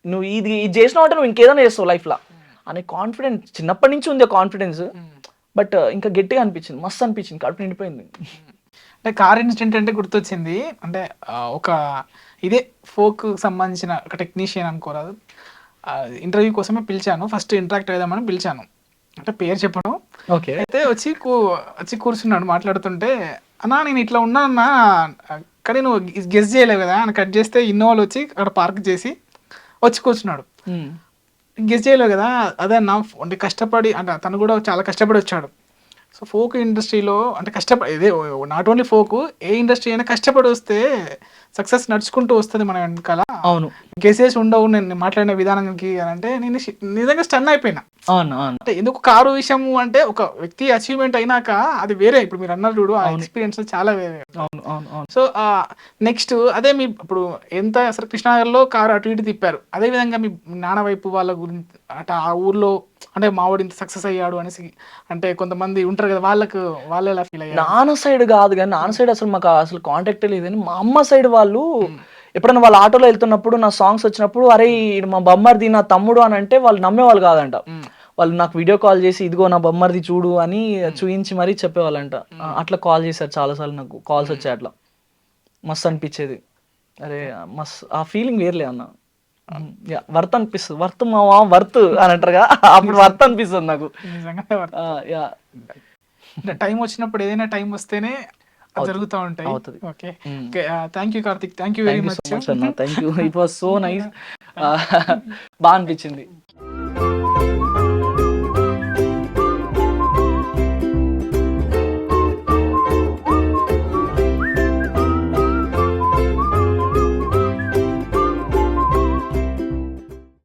నువ్వు ఇది చేసినావు అంటే నువ్వు ఇంకేదైనా చేస్తావు లైఫ్లో అనే కాన్ఫిడెన్స్ చిన్నప్పటి నుంచి ఉంది, కాన్ఫిడెన్స్. బట్ ఇంకా గట్టిగా అనిపించింది, మస్తు అనిపించింది, కడుపు నిండిపోయింది. అంటే కార్ ఇన్సిడెంట్ అంటే గుర్తొచ్చింది, అంటే ఒక ఇదే ఫోక్ సంబంధించిన ఒక టెక్నీషియన్ అనుకోరాదు, ఇంటర్వ్యూ కోసమే పిలిచాను, ఫస్ట్ ఇంటరాక్ట్ అవుదామని పిలిచాను, అంటే పేరు చెప్పడం. ఓకే. అయితే వచ్చి కూర్చున్నాడు, మాట్లాడుతుంటే అన్నా నేను ఇట్లా ఉన్నా అన్నా, కానీ నువ్వు గెస్ చేయలేవు కదా అని కట్ చేస్తే ఇన్నోవాలు వచ్చి అక్కడ పార్క్ చేసి వచ్చి కూర్చున్నాడు. గెస్ చేయలేవు కదా, అదే అన్న అంటే కష్టపడి, అంటే తను కూడా చాలా కష్టపడి వచ్చాడు. సో ఫోక్ ఇండస్ట్రీలో అంటే కష్టపడి, ఇదే not only folk, A industry అయినా కష్టపడి వస్తే సక్సెస్ నడుచుకుంటూ వస్తుంది మన వెనకాల. అవును. గెసెస్ ఉండవు నేను మాట్లాడిన విధానానికి అంటే నేను నిజంగా స్టన్ అయిపోయినా. అంటే ఎందుకు కారు విషయం అంటే ఒక వ్యక్తి అచీవ్మెంట్ అయినాక అది వేరే, ఇప్పుడు మీరు అన్నారు చూడు, ఆ ఎక్స్పీరియన్స్ చాలా వేరే. సో నెక్స్ట్ అదే మీ ఇప్పుడు ఎంత అసలు కృష్ణానగర్లో కారు అటు ఇటు తిప్పారు, అదే విధంగా మీ నాన్న వైపు వాళ్ళ గురించి, అంటే ఆ ఊర్లో అంటే మావాడు ఇంత సక్సెస్ అయ్యాడు అనేసి, అంటే కొంతమంది ఉంటారు కదా, వాళ్ళు ఎలా ఫీల్ అయ్యారు? నాన్న సైడ్ కాదు కానీ, నాన్న సైడ్ అసలు మాకు అసలు కాంటాక్ట్ లేదని, మా అమ్మ సైడ్ వాళ్ళు ఎప్పుడైనా వాళ్ళ ఆటోలో వెళ్తున్నప్పుడు నా సాంగ్స్ వచ్చినప్పుడు, అరే మా బొమ్మర్ది నా తమ్ముడు అని అంటే వాళ్ళు నమ్మేవాళ్ళు కాదంట. వాళ్ళు నాకు వీడియో కాల్ చేసి ఇదిగో నా బొమ్మర్ది చూడు అని చూయించి మరీ చెప్పేవాళ్ళంట. అట్లా కాల్ చేశారు చాలాసార్లు, నాకు కాల్స్ వచ్చాయి. అట్లా మస్తు అనిపించేది. అరే మస్తు ఆ ఫీలింగ్ వేర్లే అన్న. వర్త్ అనిపిస్తుంది, వర్త్ మావా వర్త్ అని అంటారుగా, అప్పుడు వర్త్ అనిపిస్తుంది నాకు. టైం వచ్చినప్పుడు ఏదైనా టైం వస్తేనే జరుగుతూ ఉంటాయి. Okay, thank you Karthik, thank you very much. Thank you, it was so nice, బాగా అనిపించింది.